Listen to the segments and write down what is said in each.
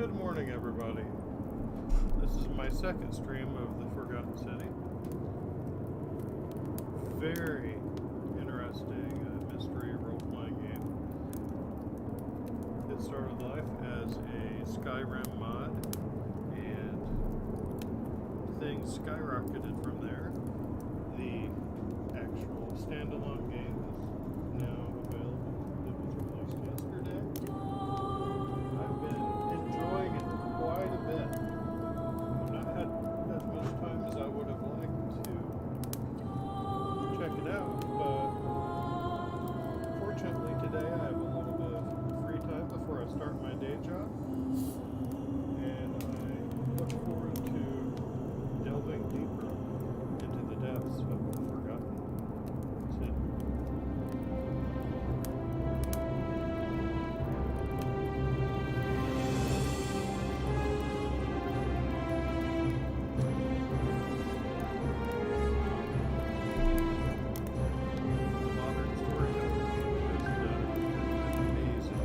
Good morning, everybody. This is my second stream of the Forgotten City. Very interesting mystery role-playing game. It started life as a Skyrim mod, and things skyrocketed from there. The actual standalone game is now available. It was released yesterday. I've been enjoying it quite a bit. I've not had as much time as I would have liked to check it out, but fortunately today I have a little bit of free time before I start my day job, and I look forward to delving deeper into the depths of the Forgotten City. Modern storytelling has done an amazing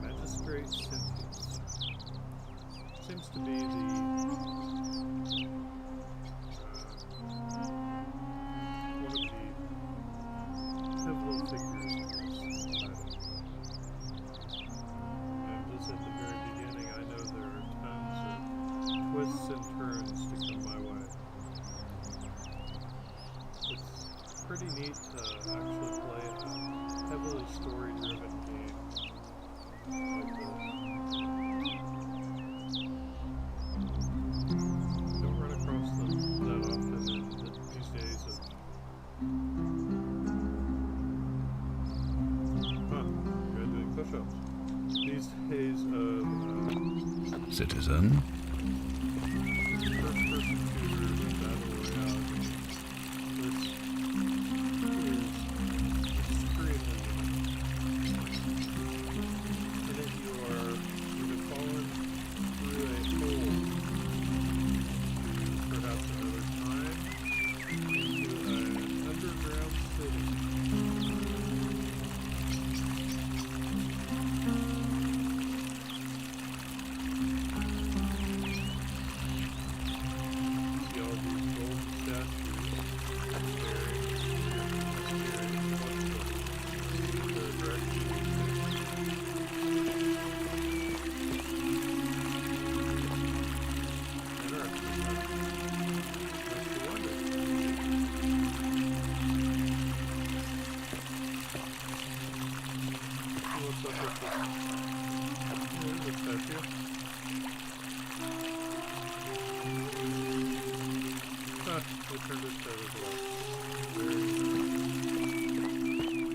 magistrate sentence. Seems to be one of the pivotal figures in this title. And just at the very beginning, I know there are tons of twists and turns to come my way. It's pretty neat to actually play a heavily story-driven game like this. Don't run across them that often these days of... Good doing push-ups. These days of... Citizen? first-person shooters and battle royale. This is extremely and that you are either falling through a hole, perhaps another time, into an underground city. See all these golden statues staring mysterious in the direction you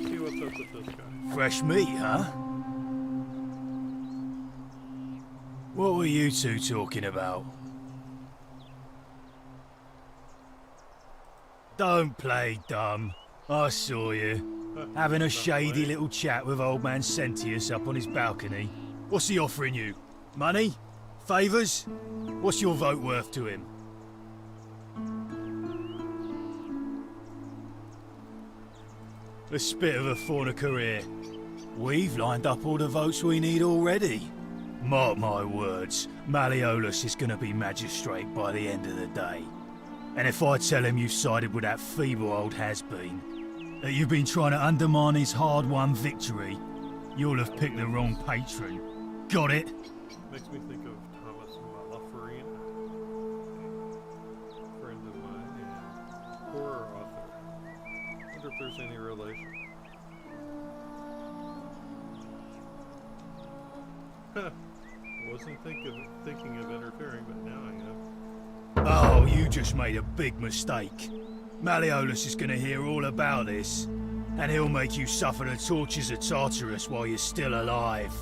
See what's up with this guy. Fresh meat, huh? What were you two talking about? Don't play dumb. I saw you. Having a shady little chat with old man Sentius up on his balcony. What's he offering you? Money? Favours? What's your vote worth to him? A spit of a fauna career. We've lined up all the votes we need already. Mark my words, Malleolus is gonna be magistrate by the end of the day. And if I tell him you've sided with that feeble old has-been, that you've been trying to undermine his hard-won victory, you'll have picked the wrong patron. Got it? Makes me think of Thomas Malafarian, a friend of mine and horror author. Wonder if there's any relation. Wasn't thinking of interfering, but now I am. Oh, you just made a big mistake. Malleolus is gonna hear all about this, and he'll make you suffer the tortures of Tartarus while you're still alive.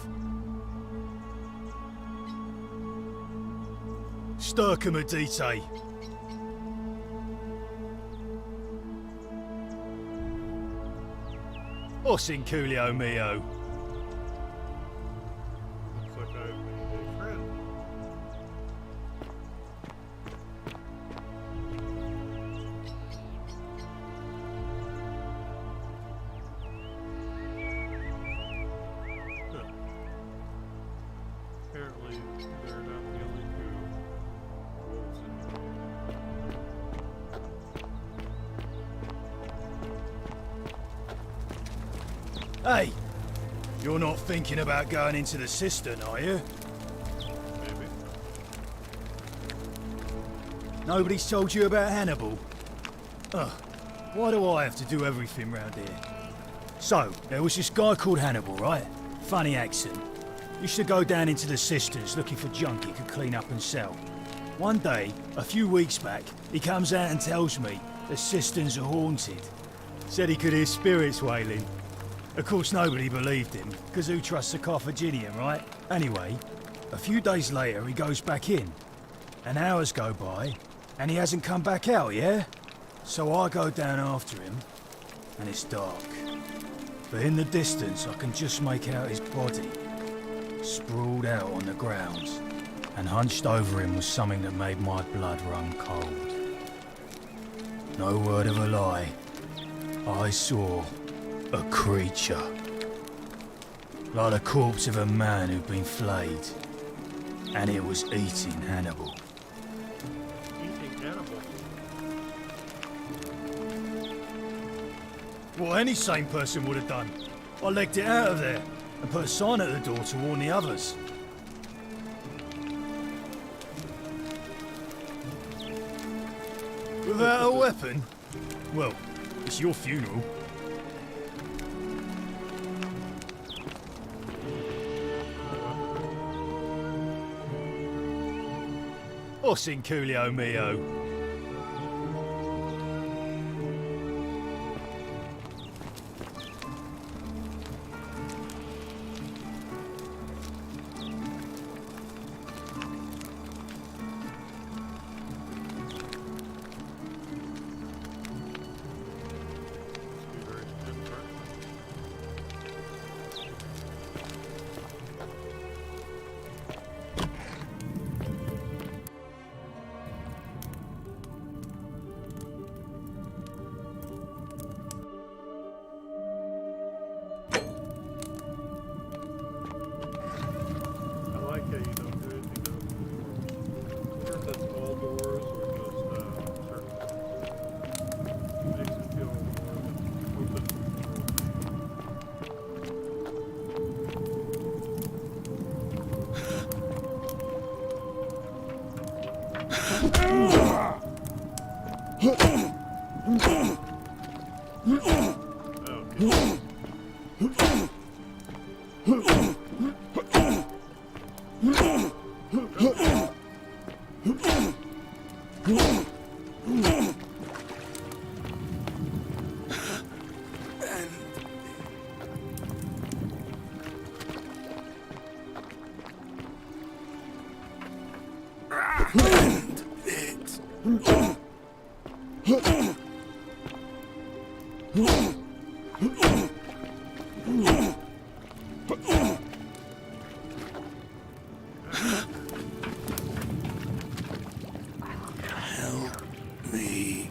Stircum Adite. Os inculio mio. Looks like I've made a friend. Huh. Apparently, they're not the only two wolves in here. Hey, you're not thinking about going into the cistern, are you? Maybe. Nobody's told you about Hannibal? Ugh, why do I have to do everything round here? So, there was this guy called Hannibal, right? Funny accent. Used to go down into the cisterns looking for junk he could clean up and sell. One day, a few weeks back, he comes out and tells me the cisterns are haunted. Said he could hear spirits wailing. Of course, nobody believed him, because who trusts a Carthaginian, right? Anyway, a few days later, he goes back in. And hours go by, and he hasn't come back out, yeah? So I go down after him, and it's dark. But in the distance, I can just make out his body, sprawled out on the ground. And hunched over him was something that made my blood run cold. No word of a lie, I saw a creature. Like the corpse of a man who'd been flayed. And it was eating Hannibal. Eating Hannibal. What any sane person would have done. I legged it out of there and put a sign at the door to warn the others. Without a weapon? Well, it's your funeral. Os inculio mio. Be very different. I like how you don't do anything though. I wonder if that's all doors or just certain doors. Makes it feel more open. Oh, Me.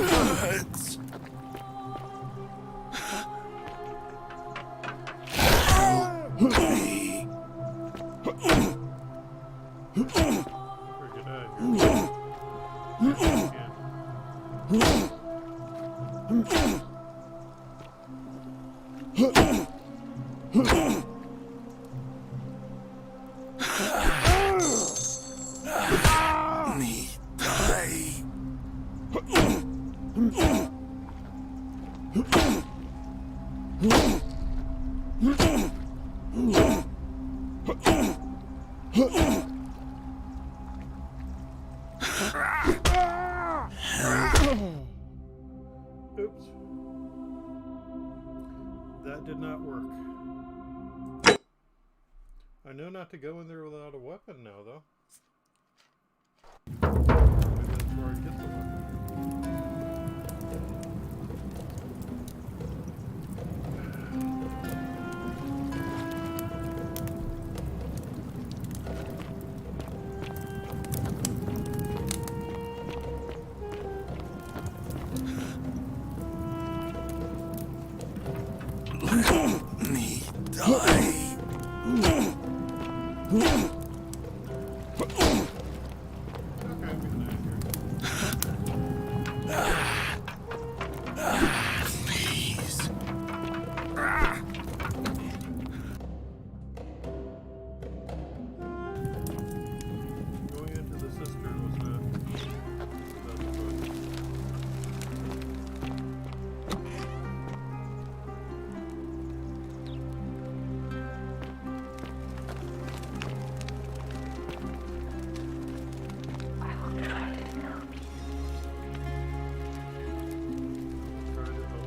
hurts. Help me. Or get out of here. Yes, you can. Me die. Oops. That did not work. I know not to go in there without a weapon now, though. Maybe that's where I get the weapon. Let me die. Okay, I'm getting out of here. Please. Going into the cistern was not the best choice. Trying to help.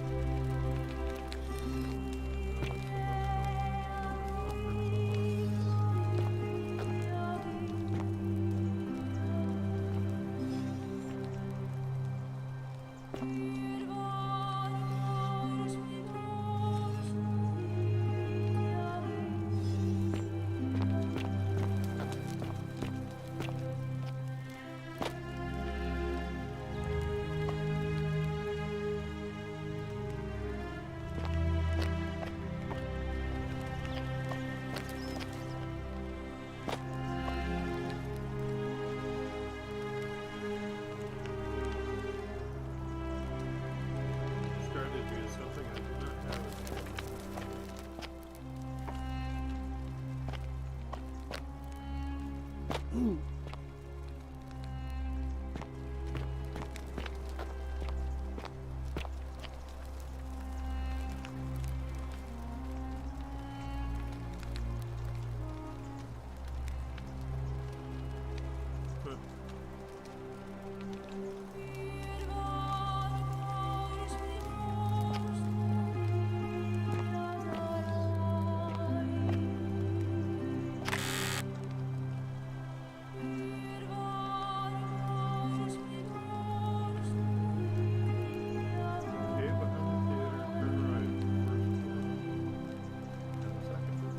Strategy is something I do not have. Huh. Okay, behind the theater, turn right. First door. And the second door.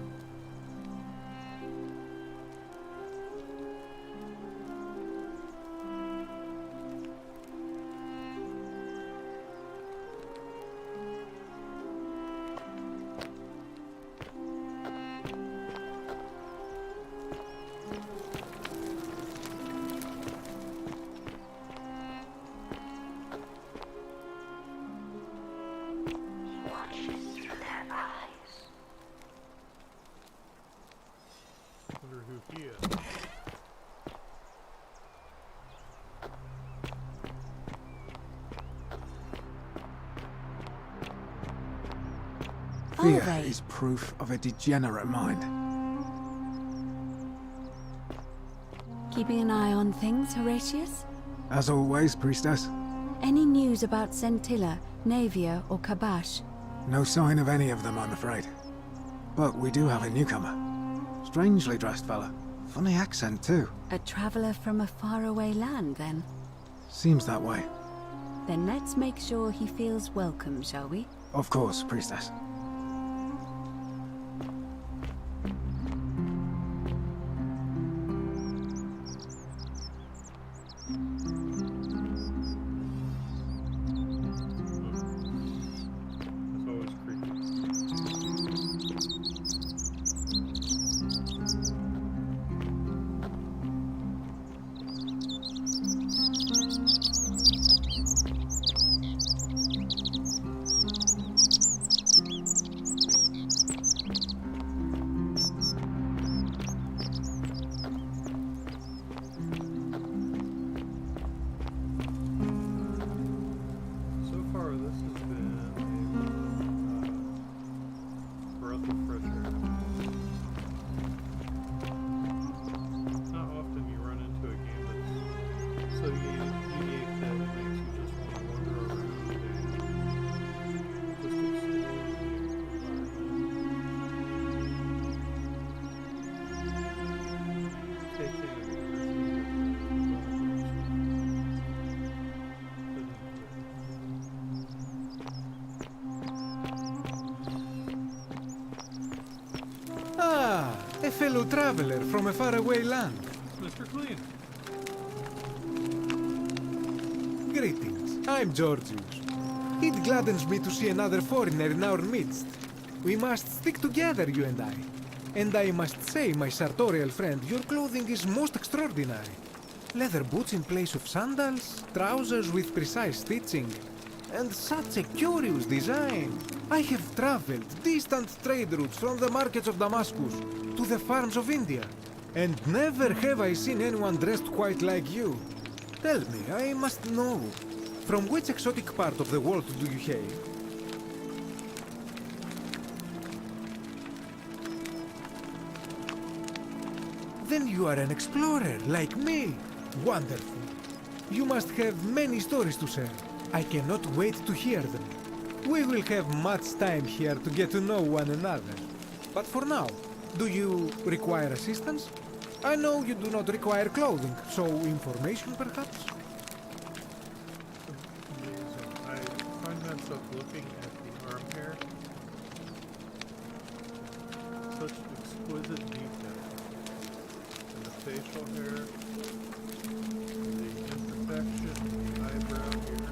Wonder who he is. Fear Alright. is proof of a degenerate mind. Keeping an eye on things, Horatius? As always, priestess, Any news about Centilla, Navia, or Kabash? no sign of any of them, I'm afraid. But we do have a newcomer. Strangely dressed fella. Funny accent, too. A traveler from a faraway land, then? Seems that way. Then let's make sure he feels welcome, shall we? Of course, priestess. has been a breath of fresh air. Not often you run into a game that's so unique that it makes you just want to wander around and just explore the environment. Take in Ah, a fellow traveler from a faraway land. Mr. Clean. Greetings, I'm Georgius. It gladdens me to see another foreigner in our midst. We must stick together, you and I. And I must say, my sartorial friend, your clothing is most extraordinary. Leather boots in place of sandals, trousers with precise stitching, and such a curious design. I have traveled distant trade routes from the markets of Damascus to the farms of India, and never have I seen anyone dressed quite like you. Tell me, I must know, from which exotic part of the world do you hail? Then you are an explorer, like me. Wonderful. You must have many stories to share. I cannot wait to hear them. We will have much time here to get to know one another. But for now, do you require assistance? I know you do not require clothing, so information perhaps? Amazing. I find myself looking at the arm hair. Such exquisite detail. And the facial hair. The imperfection, the eyebrow here.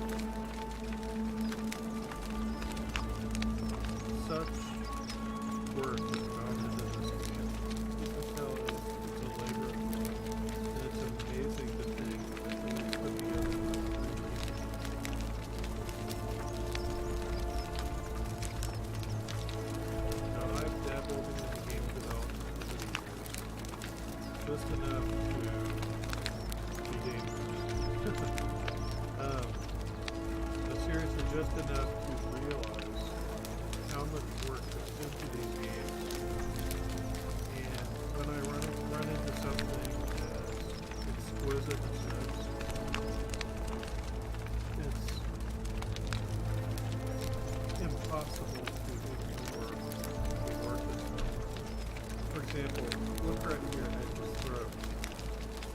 Such work has gone into this game. You can tell it's a labor of love. And it's amazing to think that someone put together this Now I've dabbled in the game development over the years. Just enough to be dangerous. Seriously, just enough to realize how much work goes into these games. And when I run into something as exquisite as this, it's impossible to ignore the work that's done. For example, look right here at his throat.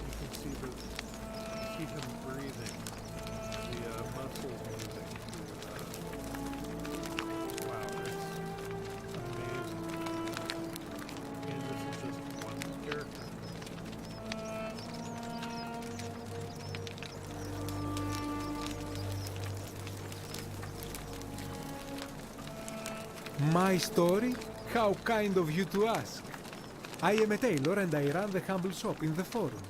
You can see him breathing, the muscles moving. Wow, it's amazing. And this is just one character. My story? How kind of you to ask. I am a tailor and I run the humble shop in the forum.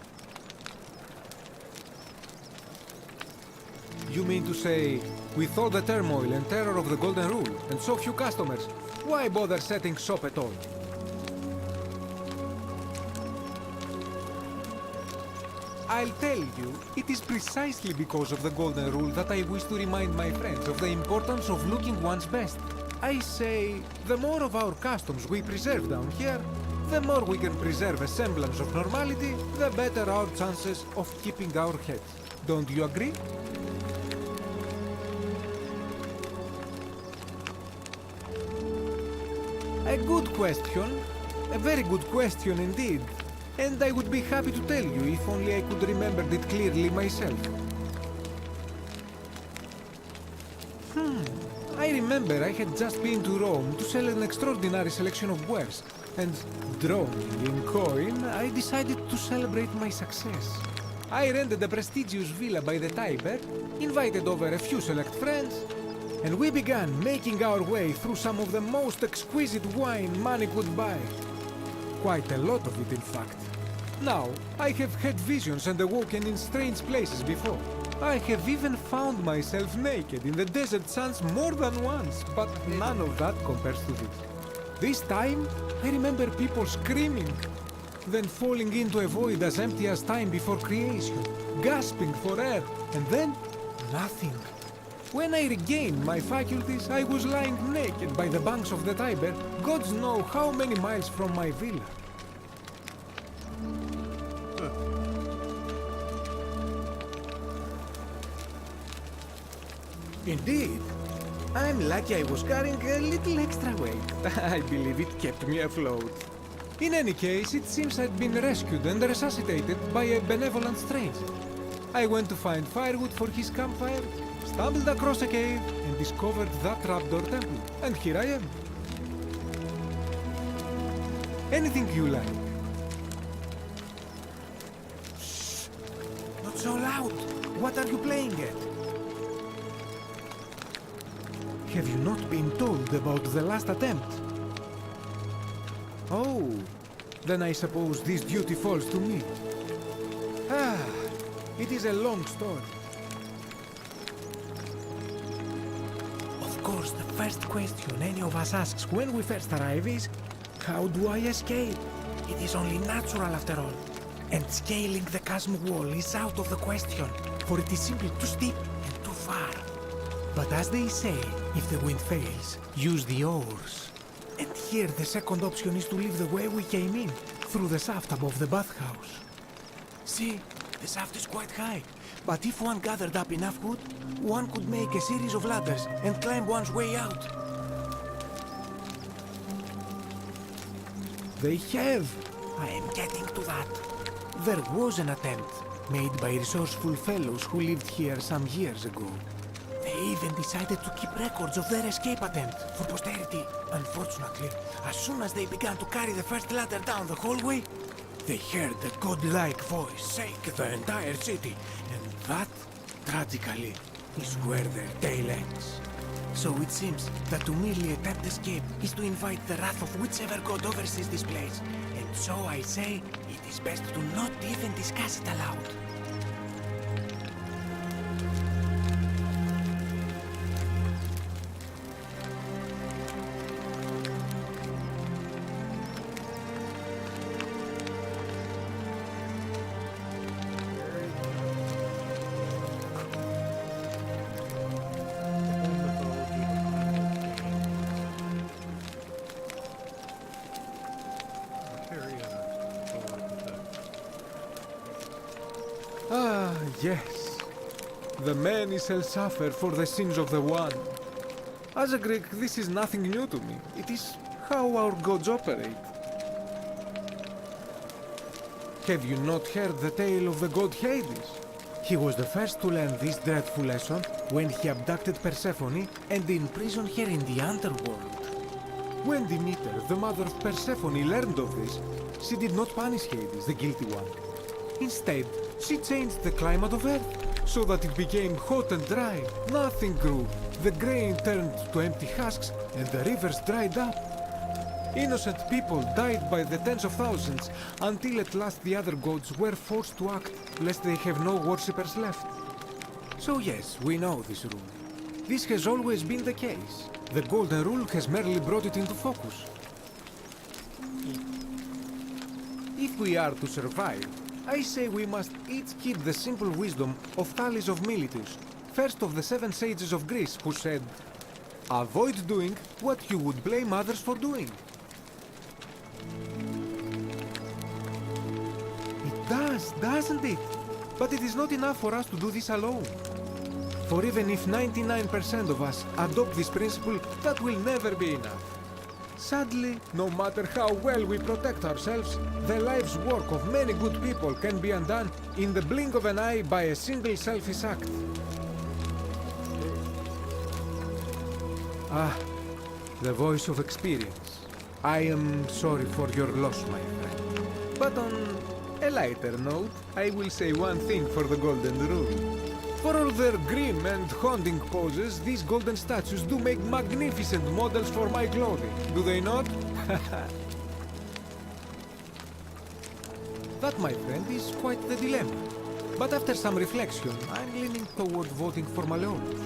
You mean to say, with all the turmoil and terror of the Golden Rule and so few customers, why bother setting shop at all? I'll tell you, it is precisely because of the Golden Rule that I wish to remind my friends of the importance of looking one's best. I say, the more of our customs we preserve down here, the more we can preserve a semblance of normality, the better our chances of keeping our heads. Don't you agree? A good question. A very good question indeed. And I would be happy to tell you if only I could remember it clearly myself. I remember I had just been to Rome to sell an extraordinary selection of wares, and droning in coin, I decided to celebrate my success. I rented a prestigious villa by the Tiber, invited over a few select friends, and we began making our way through some of the most exquisite wine money could buy. Quite a lot of it, in fact. Now, I have had visions and awoken in strange places before. I have even found myself naked in the desert sands more than once, but none of that compares to this. This time, I remember people screaming, then falling into a void as empty as time before creation, gasping for air, and then nothing. When I regained my faculties, I was lying naked by the banks of the Tiber, gods know how many miles from my villa. Indeed. I'm lucky I was carrying a little extra weight. I believe it kept me afloat. In any case, it seems I'd been rescued and resuscitated by a benevolent stranger. I went to find firewood for his campfire, stumbled across a cave, and discovered that trapdoor temple. And here I am. Anything you like. Shh! Not so loud! What are you playing at? Have you not been told about the last attempt? Oh, then I suppose this duty falls to me. Ah, it is a long story. Of course, the first question any of us asks when we first arrive is, how do I escape? It is only natural after all. And scaling the chasm wall is out of the question, for it is simply too steep and too far. But as they say, if the wind fails, use the oars. And here the second option is to leave the way we came in, through the shaft above the bathhouse. See, the shaft is quite high, but if one gathered up enough wood, one could make a series of ladders and climb one's way out. They have! I am getting to that. There was an attempt, made by resourceful fellows who lived here some years ago. They even decided to keep records of their escape attempt for posterity. Unfortunately, as soon as they began to carry the first ladder down the hallway, they heard a godlike voice shake the entire city, and that, tragically, is where their tale ends. So it seems that to merely attempt escape is to invite the wrath of whichever god oversees this place, and so I say it is best to not even discuss it aloud. Ah, yes. The many shall suffer for the sins of the one. As a Greek, this is nothing new to me. It is how our gods operate. Have you not heard the tale of the god Hades? He was the first to learn this dreadful lesson when he abducted Persephone and imprisoned her in the underworld. When Demeter, the mother of Persephone, learned of this, she did not punish Hades, the guilty one. Instead, she changed the climate of Earth so that it became hot and dry. Nothing grew. The grain turned to empty husks and the rivers dried up. Innocent people died by the tens of thousands until at last the other gods were forced to act lest they have no worshippers left. So yes, we know this rule. This has always been the case. The Golden Rule has merely brought it into focus. If we are to survive, I say we must each keep the simple wisdom of Thales of Miletus, first of the 7 sages of Greece, who said, avoid doing what you would blame others for doing. It does, doesn't it? But it is not enough for us to do this alone. For even if 99% of us adopt this principle, that will never be enough. Sadly, no matter how well we protect ourselves, the life's work of many good people can be undone in the blink of an eye by a single selfish act. Ah, the voice of experience. I am sorry for your loss, my friend. But on a lighter note, I will say one thing for the Golden Rule. For all their grim and haunting poses, these golden statues do make magnificent models for my clothing, do they not? That, my friend, is quite the dilemma. But after some reflection, I'm leaning toward voting for Malleolus.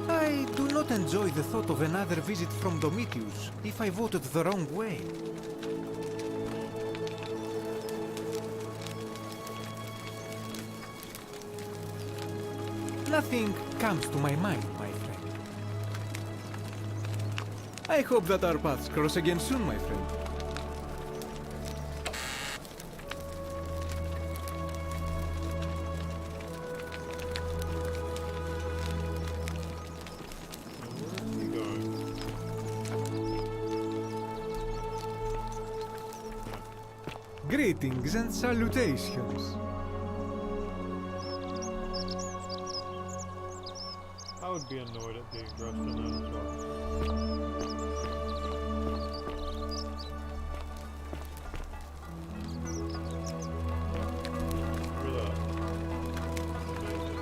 I do not enjoy the thought of another visit from Domitius if I voted the wrong way. Nothing comes to my mind, my friend. I hope that our paths cross again soon, my friend. Where are you going? Greetings and salutations. I would be annoyed at being dressed in that as well. Look at that. Amazing.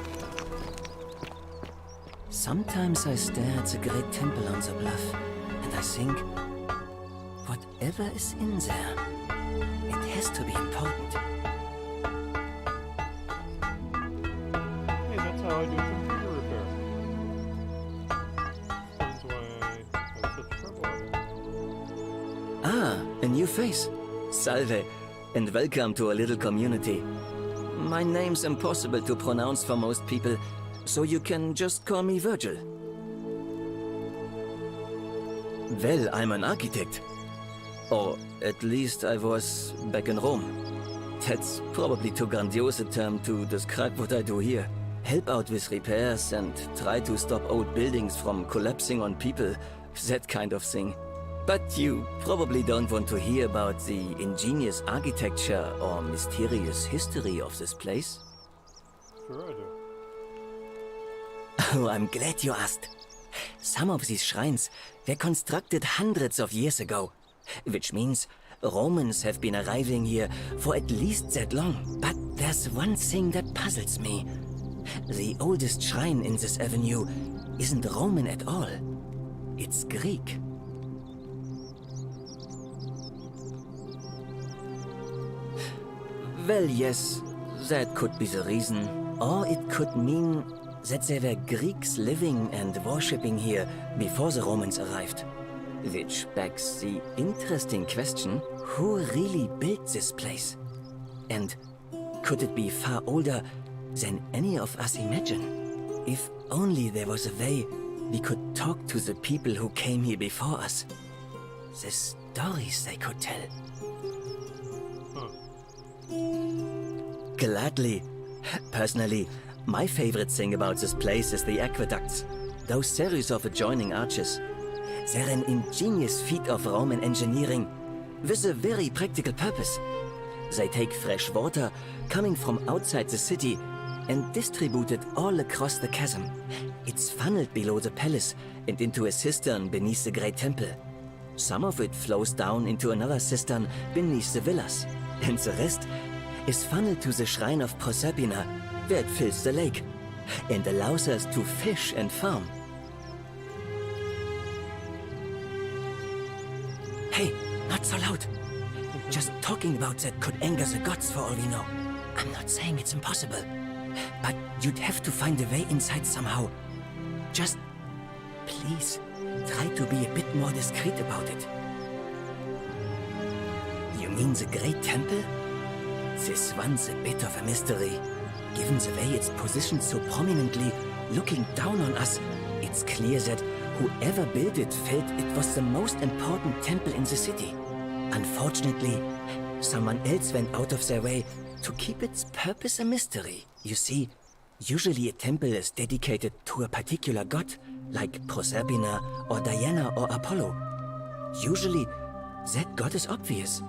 Sometimes I stare at the great temple on the bluff, and I think, whatever is in there, it has to be important. Hey, that's how I do computer repair. That's why I have such trouble at it. Ah, a new face. Salve, and welcome to a little community. My name's impossible to pronounce for most people, so you can just call me Virgil. Well, I'm an architect. Or at least I was back in Rome. That's probably too grandiose a term to describe what I do here. Help out with repairs and try to stop old buildings from collapsing on people, that kind of thing. But you probably don't want to hear about the ingenious architecture or mysterious history of this place. Sure I do. Oh, I'm glad you asked. Some of these shrines were constructed hundreds of years ago, which means Romans have been arriving here for at least that long. But there's one thing that puzzles me. The oldest shrine in this avenue isn't Roman at all. It's Greek. Well, yes, that could be the reason. Or it could mean that there were Greeks living and worshipping here before the Romans arrived. Which begs the interesting question, who really built this place? And could it be far older than any of us imagine? If only there was a way we could talk to the people who came here before us. The stories they could tell. Huh. Gladly. Personally, my favorite thing about this place is the aqueducts. Those series of adjoining arches. They're an ingenious feat of Roman engineering with a very practical purpose. They take fresh water coming from outside the city and distribute it all across the chasm. It's funneled below the palace and into a cistern beneath the great temple. Some of it flows down into another cistern beneath the villas, and the rest is funneled to the shrine of Proserpina, where it fills the lake and allows us to fish and farm. Hey, not so loud. Just talking about that could anger the gods for all we know. I'm not saying it's impossible, but you'd have to find a way inside somehow. Just, please, try to be a bit more discreet about it. You mean the Great Temple? This one's a bit of a mystery. Given the way it's positioned so prominently, looking down on us, it's clear that whoever built it felt it was the most important temple in the city. Unfortunately, someone else went out of their way to keep its purpose a mystery. You see, usually a temple is dedicated to a particular god, like Proserpina or Diana or Apollo. Usually, that god is obvious.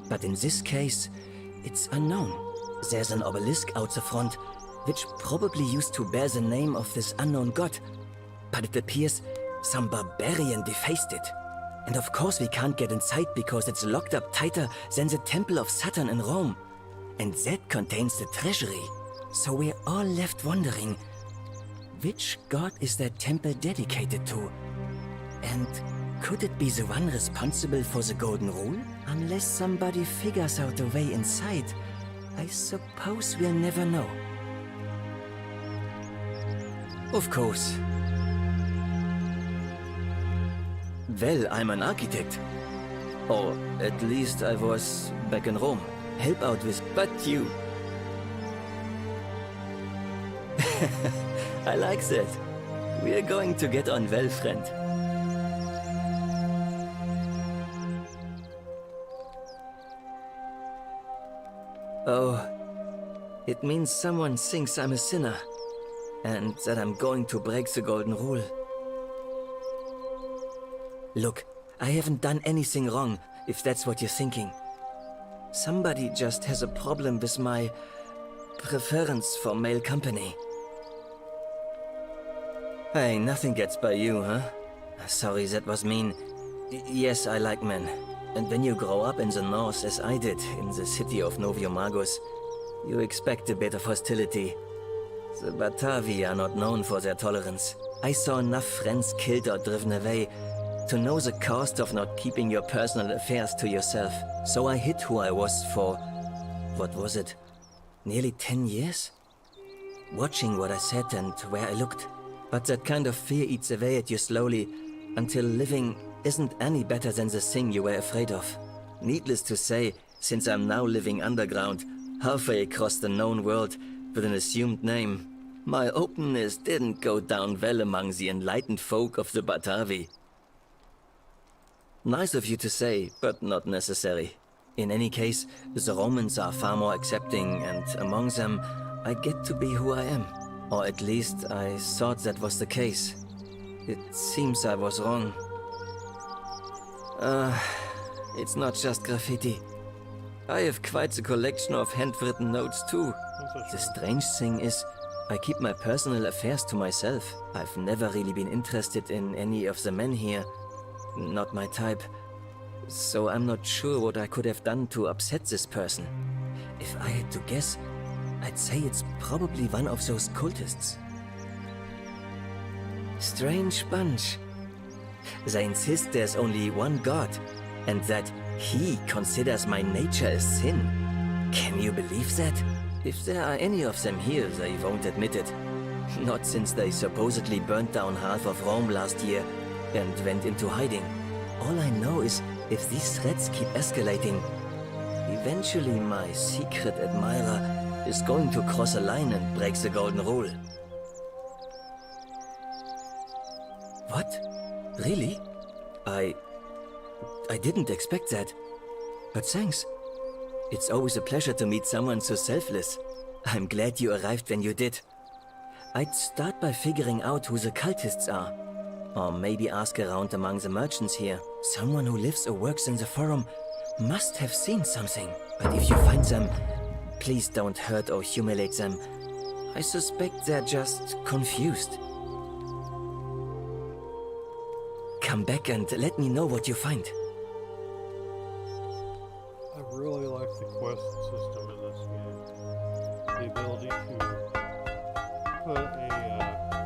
But in this case, it's unknown. There's an obelisk out the front, which probably used to bear the name of this unknown god. But it appears some barbarian defaced it. And of course we can't get inside because it's locked up tighter than the Temple of Saturn in Rome. And that contains the treasury. So we're all left wondering, which god is that temple dedicated to? And could it be the one responsible for the Golden Rule? Unless somebody figures out a way inside, I suppose we'll never know. Of course. Well, I'm an architect. Or at least I was back in Rome. Help out with... But you... I like that. We're going to get on well, friend. Oh, it means someone thinks I'm a sinner, and that I'm going to break the golden rule. Look, I haven't done anything wrong, if that's what you're thinking. Somebody just has a problem with my preference for male company. Hey, nothing gets by you, huh? Sorry, that was mean. Yes, I like men. And when you grow up in the north, as I did, in the city of Noviomagos, you expect a bit of hostility. The Batavi are not known for their tolerance. I saw enough friends killed or driven away to know the cost of not keeping your personal affairs to yourself. So I hid who I was for, what was it, nearly 10 years? Watching what I said and where I looked. But that kind of fear eats away at you slowly, until living isn't any better than the thing you were afraid of. Needless to say, since I'm now living underground, halfway across the known world, with an assumed name, my openness didn't go down well among the enlightened folk of the Batavi. Nice of you to say, but not necessary. In any case, the Romans are far more accepting, and among them, I get to be who I am. Or at least, I thought that was the case. It seems I was wrong. It's not just graffiti. I have quite the collection of handwritten notes too. The strange thing is, I keep my personal affairs to myself. I've never really been interested in any of the men here. Not my type. So I'm not sure what I could have done to upset this person. If I had to guess, I'd say it's probably one of those cultists. Strange bunch. They insist there's only one god, and that he considers my nature a sin. Can you believe that? If there are any of them here, they won't admit it. Not since they supposedly burnt down half of Rome last year and went into hiding. All I know is, if these threats keep escalating, eventually my secret admirer is going to cross a line and break the golden rule. What? Really? I didn't expect that. But thanks. It's always a pleasure to meet someone so selfless. I'm glad you arrived when you did. I'd start by figuring out who the cultists are. Or maybe ask around among the merchants here. Someone who lives or works in the forum must have seen something. But if you find them, please don't hurt or humiliate them. I suspect they're just confused. Come back and let me know what you find. I really like the quest system in this game. The ability to put a quest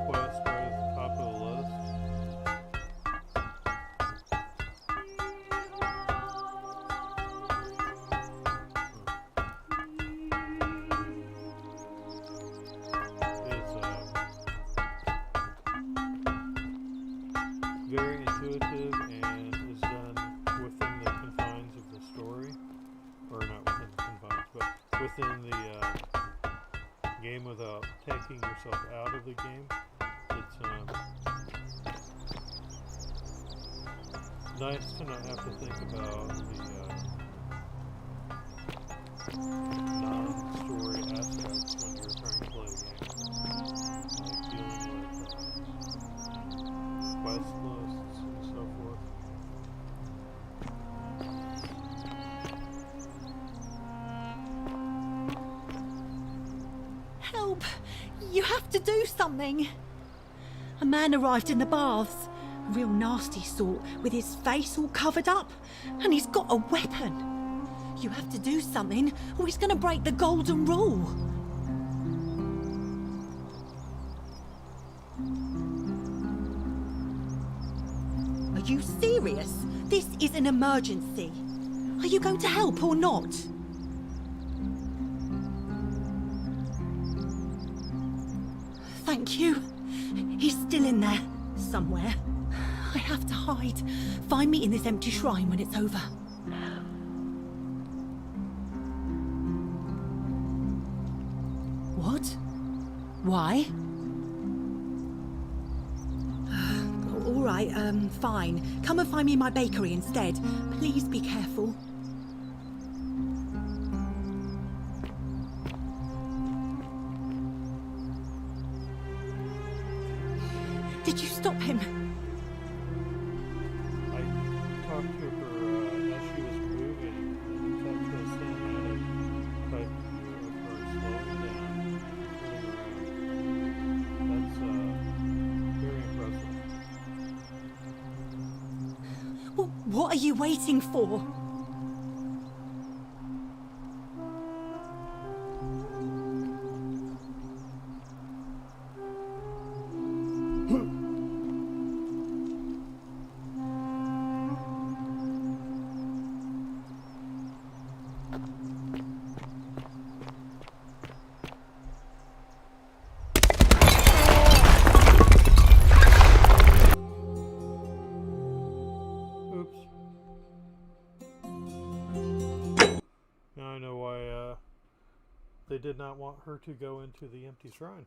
right at the top of the list. It's very intuitive and is done within the confines of the story. Or not within the confines, but within the game without taking yourself out of the game. It's nice to not have to think about the non-story aspects when you're trying to play a game. Like dealing with quest lists and so forth. Help! You have to do something! A man arrived in the baths. A real nasty sort, with his face all covered up. And he's got a weapon. You have to do something, or he's gonna break the golden rule. Are you serious? This is an emergency. Are you going to help or not? Thank you. He's still in there, somewhere. I have to hide. Find me in this empty shrine when it's over. What? Why? All right, fine. Come and find me in my bakery instead. Please be careful. Did you stop him? I talked to her as she was moving, and talked to a cinematic type view of her slowing down, turning around. That's very impressive. Well, what are you waiting for? Oops. Now I know why they did not want her to go into the empty shrine.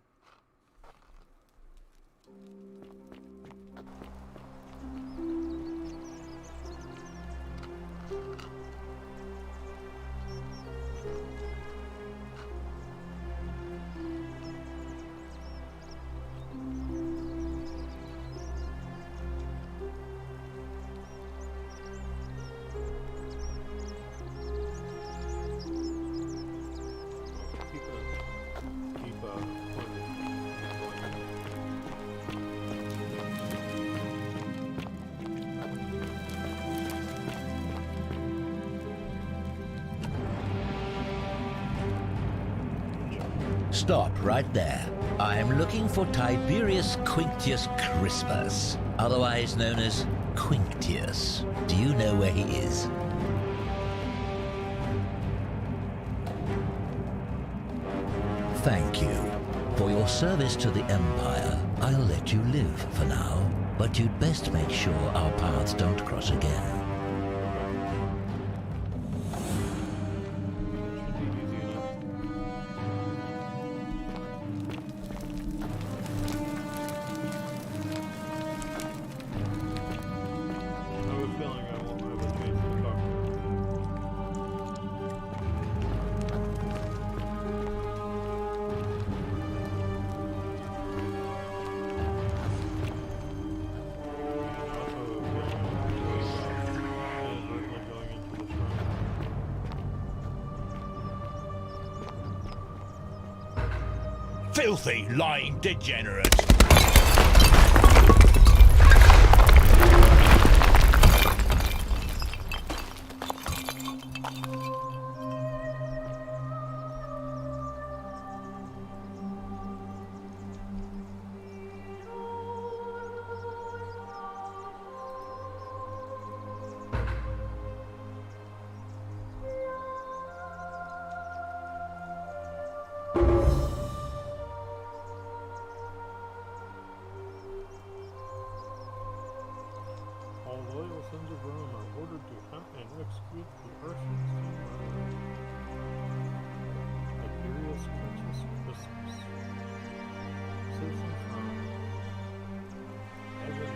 Keep Stop right there. I am looking for Tiberius Quinctius Crispus, otherwise known as Quinctius. Do you know where he is? Thank you. For your service to the Empire, I'll let you live for now, but you'd best make sure our paths don't cross again. should be easy enough. I have a feeling I won't have a chance to talk to her. Filthy, lying degenerate! All loyal sons of Rome are ordered to hunt and execute the Ursans in Rome. Tiberius Quintus Crispus. Citizen from Evan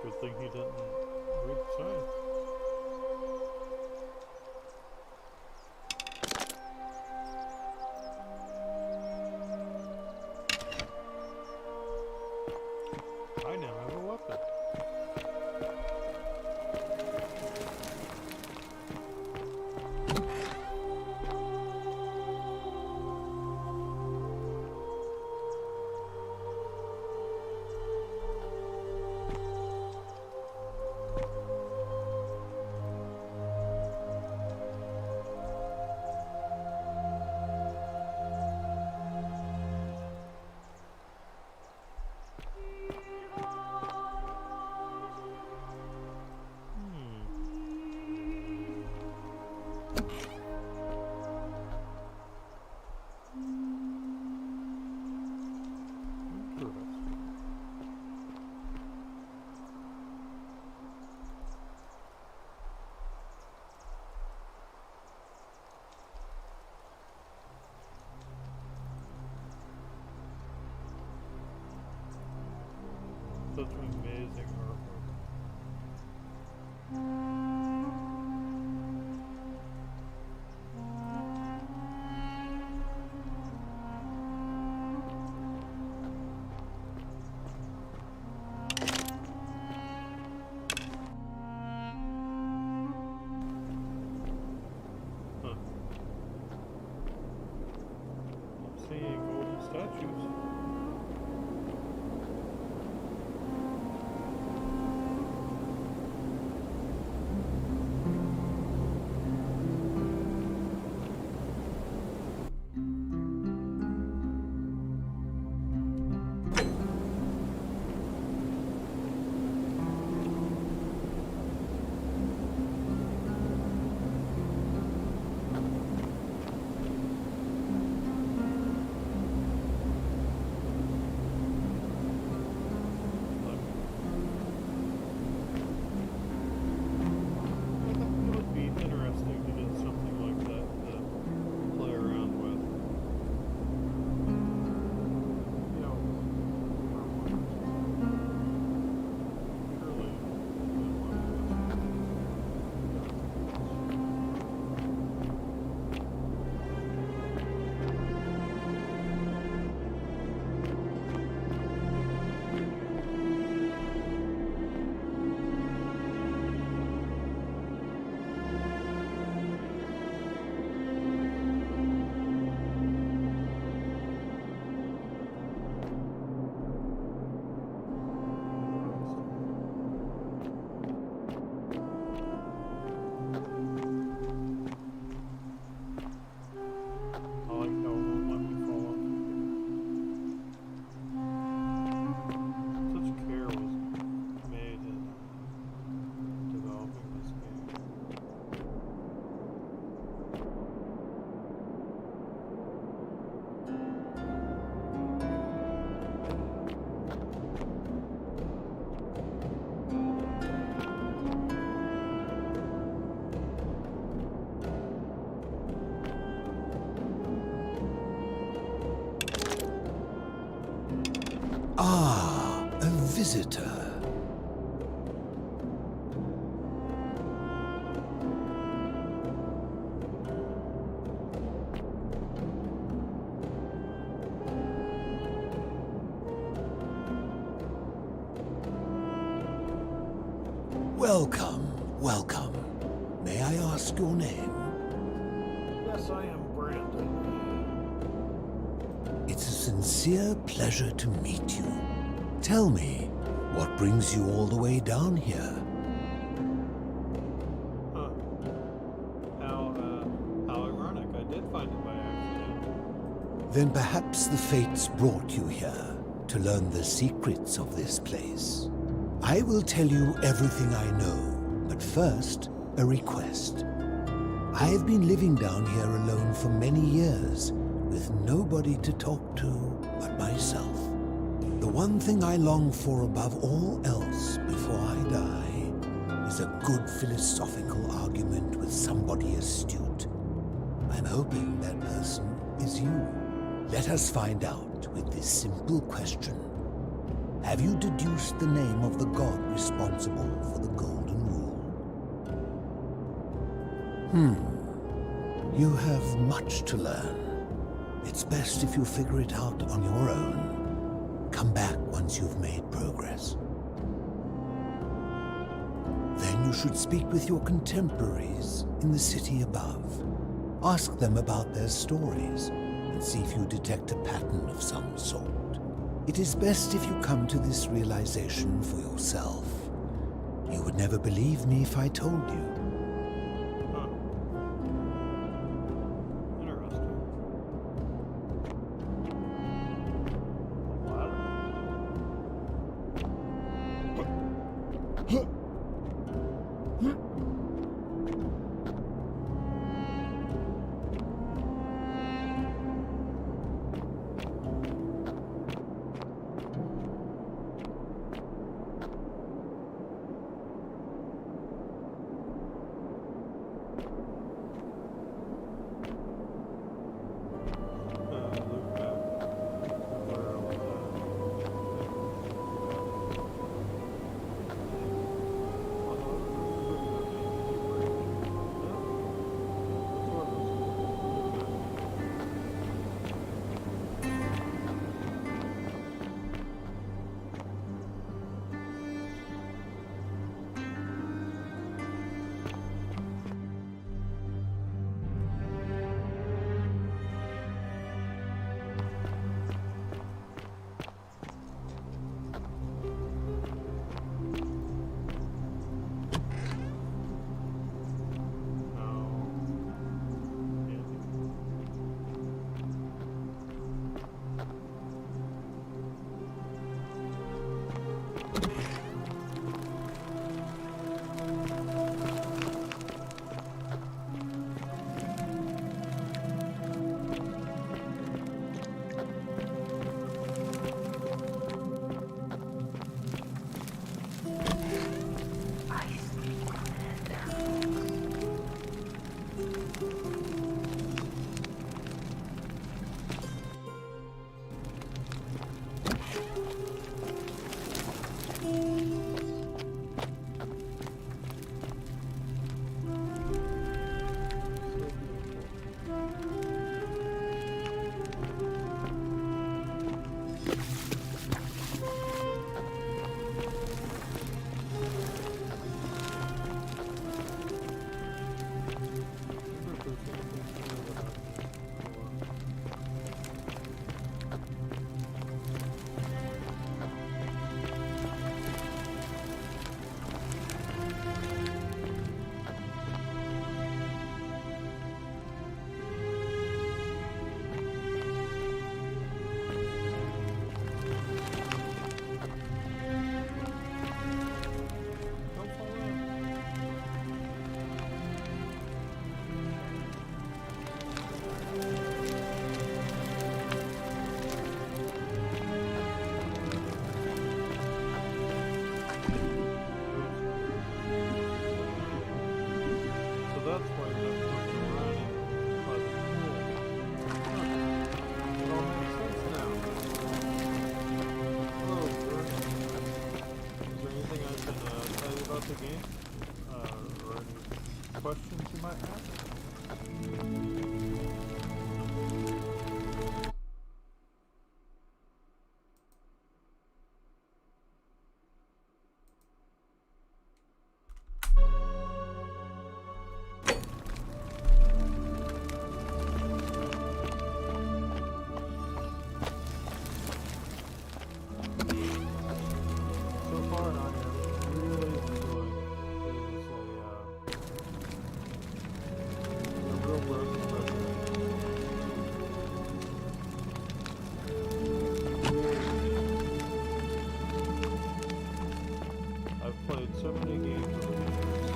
Good thing he didn't read the sign. I now have a weapon. such amazing artwork. Huh. I'm seeing golden statues. It would be interesting to get something like that to play around with. You know, surely. I like how it won't let me fall off here. Such care was made in developing this game. Ah, a visitor. Welcome, welcome. May I ask your name? Yes, I am Brandon. It's a sincere pleasure to meet you. Tell me, what brings you all the way down here? Huh. How ironic. I did find it by accident. Then perhaps the fates brought you here to learn the secrets of this place. I will tell you everything I know, but first, a request. I've been living down here alone for many years, with nobody to talk to but myself. The one thing I long for above all else before I die is a good philosophical argument with somebody astute. I'm hoping that person is you. Let us find out with this simple question. Have you deduced the name of the god responsible for the Golden Rule? You have much to learn. It's best if you figure it out on your own. Come back once you've made progress. Then you should speak with your contemporaries in the city above. Ask them about their stories and see if you detect a pattern of some sort. It is best if you come to this realization for yourself. You would never believe me if I told you. Huh. Interesting. A ladder. so many games over the years.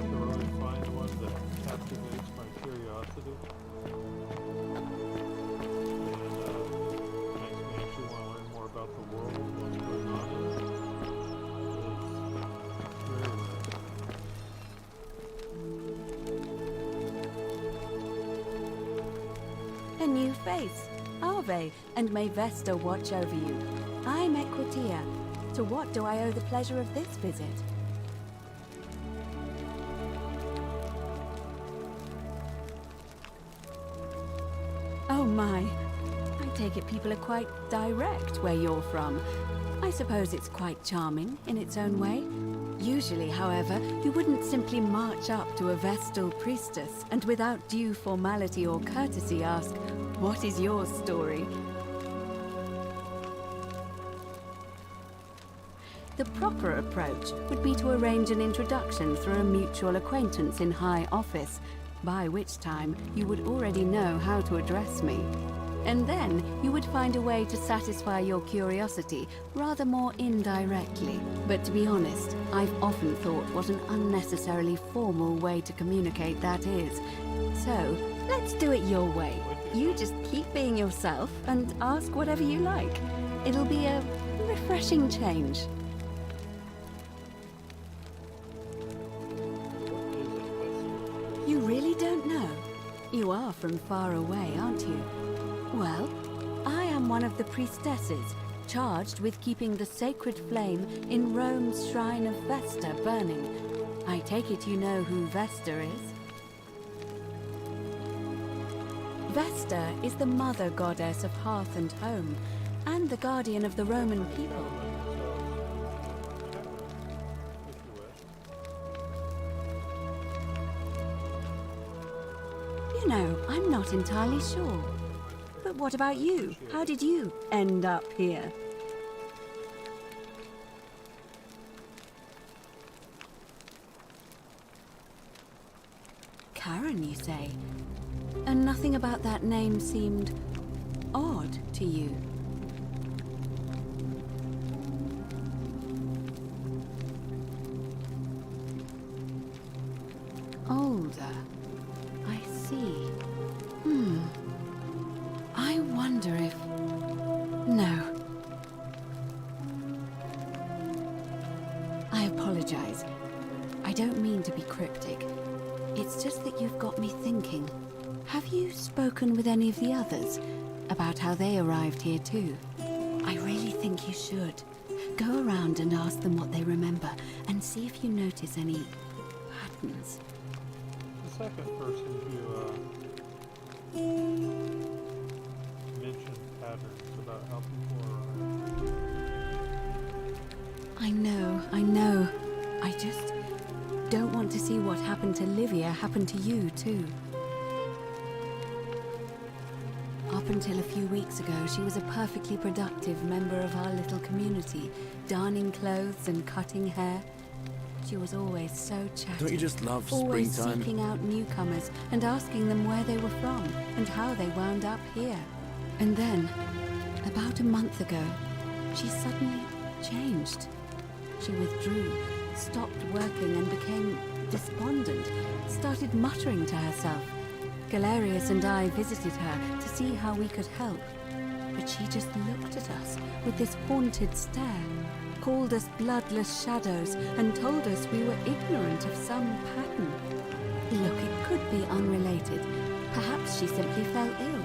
To really find one that captivates my curiosity. And makes me actually want to learn more about the world, what's going on in it. It's very rare. A new face. Ave, and may Vesta watch over you. I'm Equitia. To what do I owe the pleasure of this visit? Oh my. I take it people are quite direct where you're from. I suppose it's quite charming in its own way. Usually, however, you wouldn't simply march up to a Vestal priestess and without due formality or courtesy ask, "What is your story?" The proper approach would be to arrange an introduction through a mutual acquaintance in high office, by which time you would already know how to address me. And then you would find a way to satisfy your curiosity rather more indirectly. But to be honest, I've often thought what an unnecessarily formal way to communicate that is. So, let's do it your way. You just keep being yourself and ask whatever you like. It'll be a refreshing change. You really don't know? You are from far away, aren't you? Well, I am one of the priestesses, charged with keeping the sacred flame in Rome's shrine of Vesta burning. I take it you know who Vesta is? Vesta is the mother goddess of hearth and home, and the guardian of the Roman people. You know, I'm not entirely sure. But what about you? How did you end up here? Karen, you say? And nothing about that name seemed odd to you? Older. I see. I wonder if... No. I apologize. I don't mean to be cryptic. It's just that you've got me thinking. Have you spoken with any of the others about how they arrived here too? I really think you should. Go around and ask them what they remember and see if you notice any patterns. The second person who mentioned patterns about how people arrive. I know. I just don't want to see what happened to Livia happen to you too. Up until a few weeks ago, she was a perfectly productive member of our little community, darning clothes and cutting hair. She was always so chatty. Don't you just love always springtime? seeking out newcomers and asking them where they were from and how they wound up here. And then, about a month ago, she suddenly changed. She withdrew, stopped working and became despondent, started muttering to herself. Galerius and I visited her to see how we could help, but she just looked at us with this haunted stare, called us bloodless shadows, and told us we were ignorant of some pattern. Look, it could be unrelated. Perhaps she simply fell ill.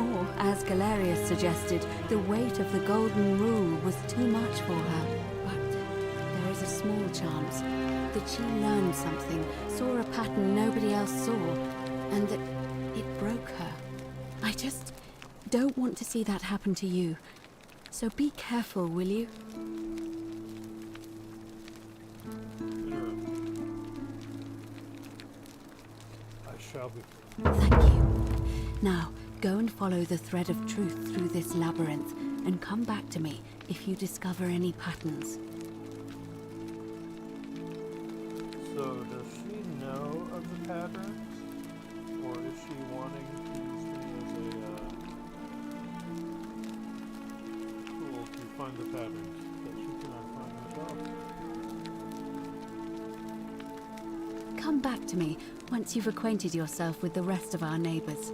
Or, as Galerius suggested, the weight of the golden rule was too much for her. But there is a small chance that she learned something, saw a pattern nobody else saw, and that it broke her. I just don't want to see that happen to you. So be careful, will you? I shall be. Thank you. Now, go and follow the thread of truth through this labyrinth, and come back to me if you discover any patterns. So, does she know of the patterns? Or is she wanting to use me as a tool to find the patterns that she cannot find herself? come back to me once you've acquainted yourself with the rest of our neighbors.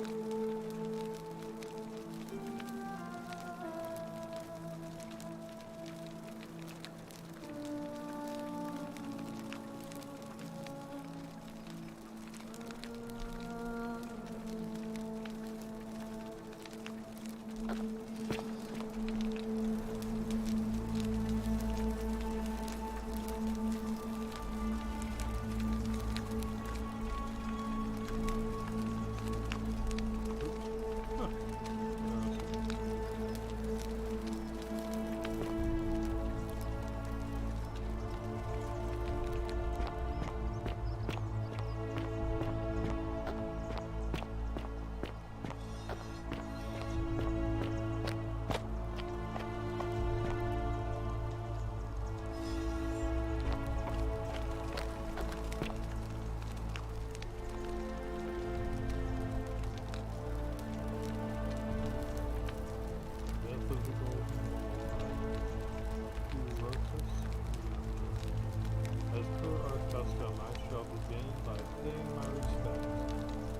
As per our custom, I shall begin by paying my respects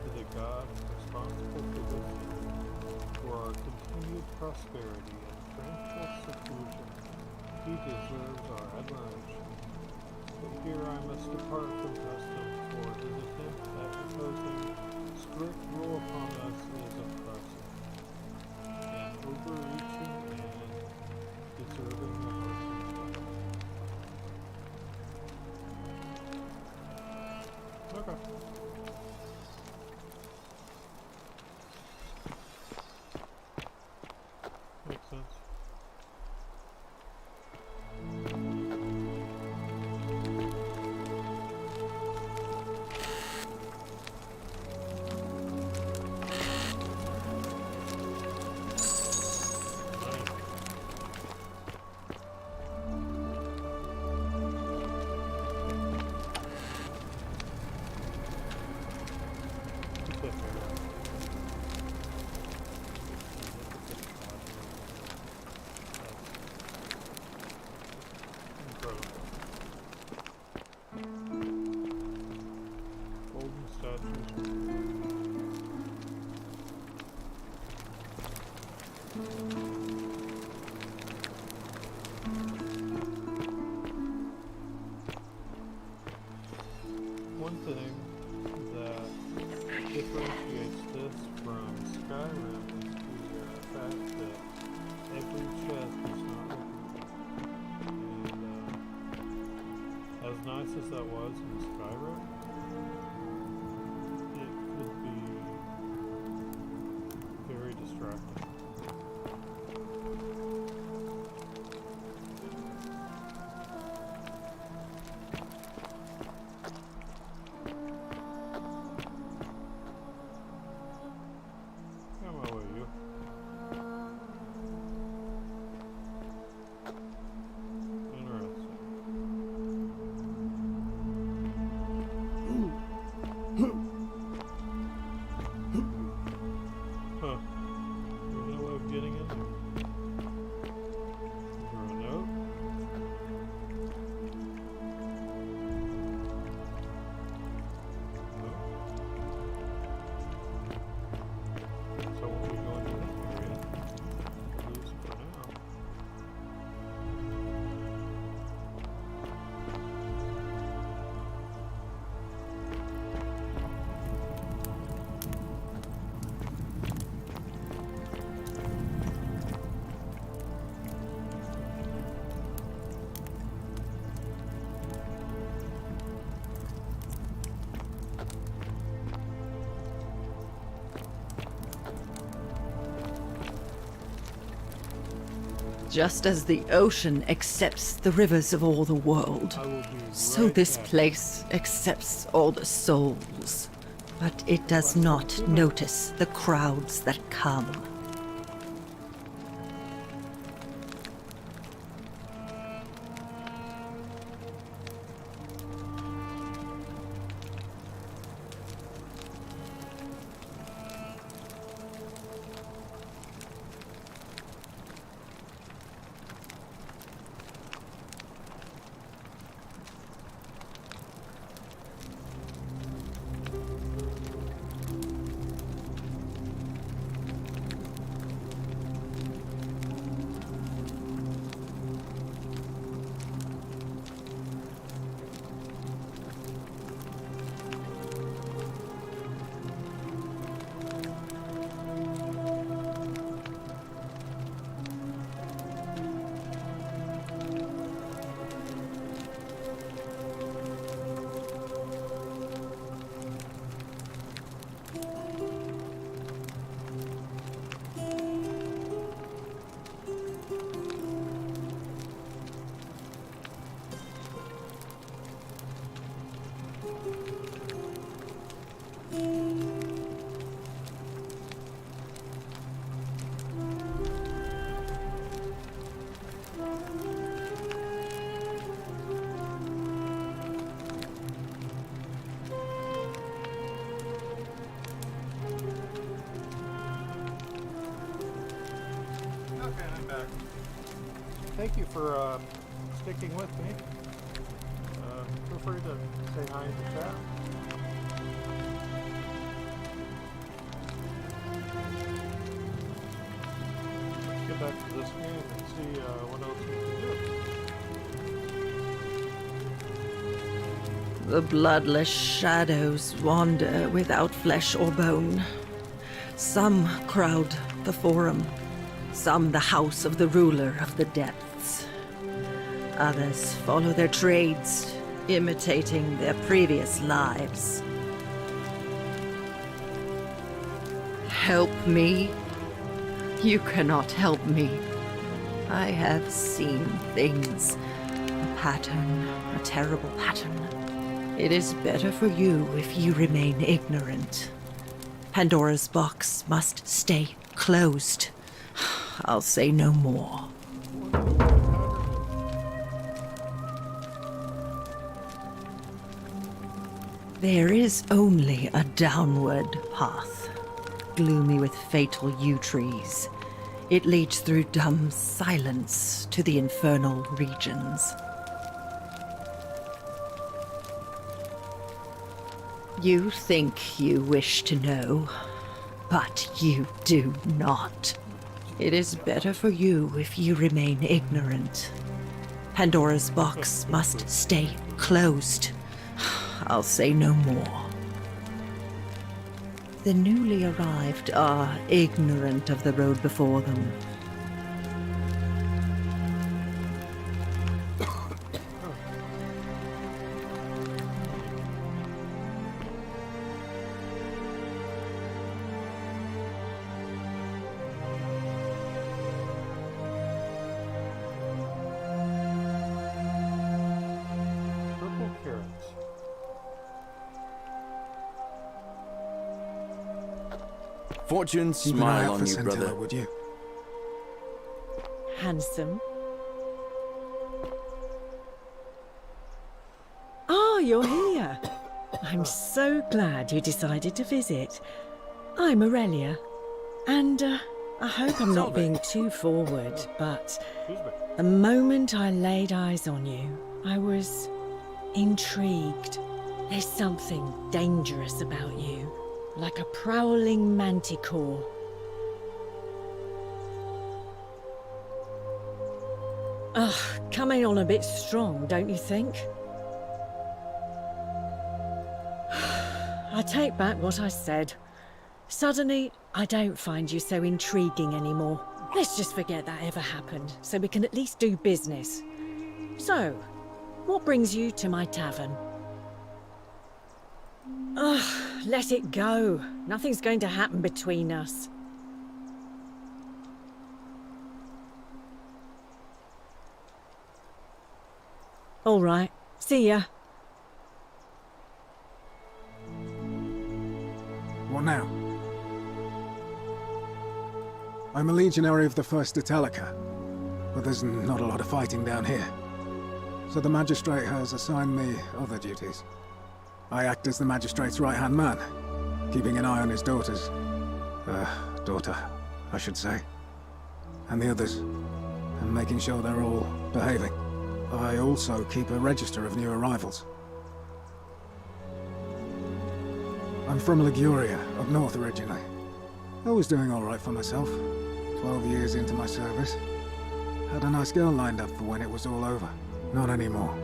to the god responsible for this year, for our continued prosperity and tranquil seclusion. He deserves our admiration. But here I must depart from custom, for his attempt at imposing strict rule upon us is oppressive, and overreaching and deserving of our contempt. Okay. Makes sense. Golden statues. One thing that differentiates this from Skyrim is the fact that every chest is not openable. And as nice as that was in Skyrim, it could be very distracting. Come on, will you? Interesting. Huh. There's no way of getting in there. Is there a note? No. So what we going to this area? At least for now. Just as the ocean accepts the rivers of all the world, I will be so right this back. place accepts all the souls. But it does not notice the crowds that come. thank you for sticking with me. Feel free to say hi in the chat. Let's get back to this game and see what else we can do. The bloodless shadows wander without flesh or bone. Some crowd the Forum, some the house of the ruler of the depths. Others follow their trades, imitating their previous lives. Help me? You cannot help me. I have seen things. A pattern, a terrible pattern. It is better for you if you remain ignorant. Pandora's box must stay closed. I'll say no more. There is only a downward path, gloomy with fatal yew trees. It leads through dumb silence to the infernal regions. You think you wish to know, but you do not. It is better for you if you remain ignorant. Pandora's box must stay closed. I'll say no more. The newly arrived are ignorant of the road before them. Purple carrots. Fortune Keep an eye smile out on for you, Scintilla, brother. would you? Handsome. Ah, you're here. I'm so glad you decided to visit. I'm Aurelia, and I hope I'm not being too forward, but Excuse me. the moment I laid eyes on you, I was intrigued. There's something dangerous about you, like a prowling manticore. Ugh, coming on a bit strong, don't you think? I take back what I said. Suddenly, I don't find you so intriguing anymore. Let's just forget that ever happened, so we can at least do business. So, what brings you to my tavern? Ugh, let it go. Nothing's going to happen between us. All right, see ya. What now? I'm a legionary of the 1st Italica, but there's not a lot of fighting down here. So the magistrate has assigned me other duties. I act as the magistrate's right-hand man, keeping an eye on his daughter, I should say, and the others, and making sure they're all behaving. I also keep a register of new arrivals. I'm from Liguria, up north originally. I was doing all right for myself. 12 years into my service. Had a nice girl lined up for when it was all over. Not anymore.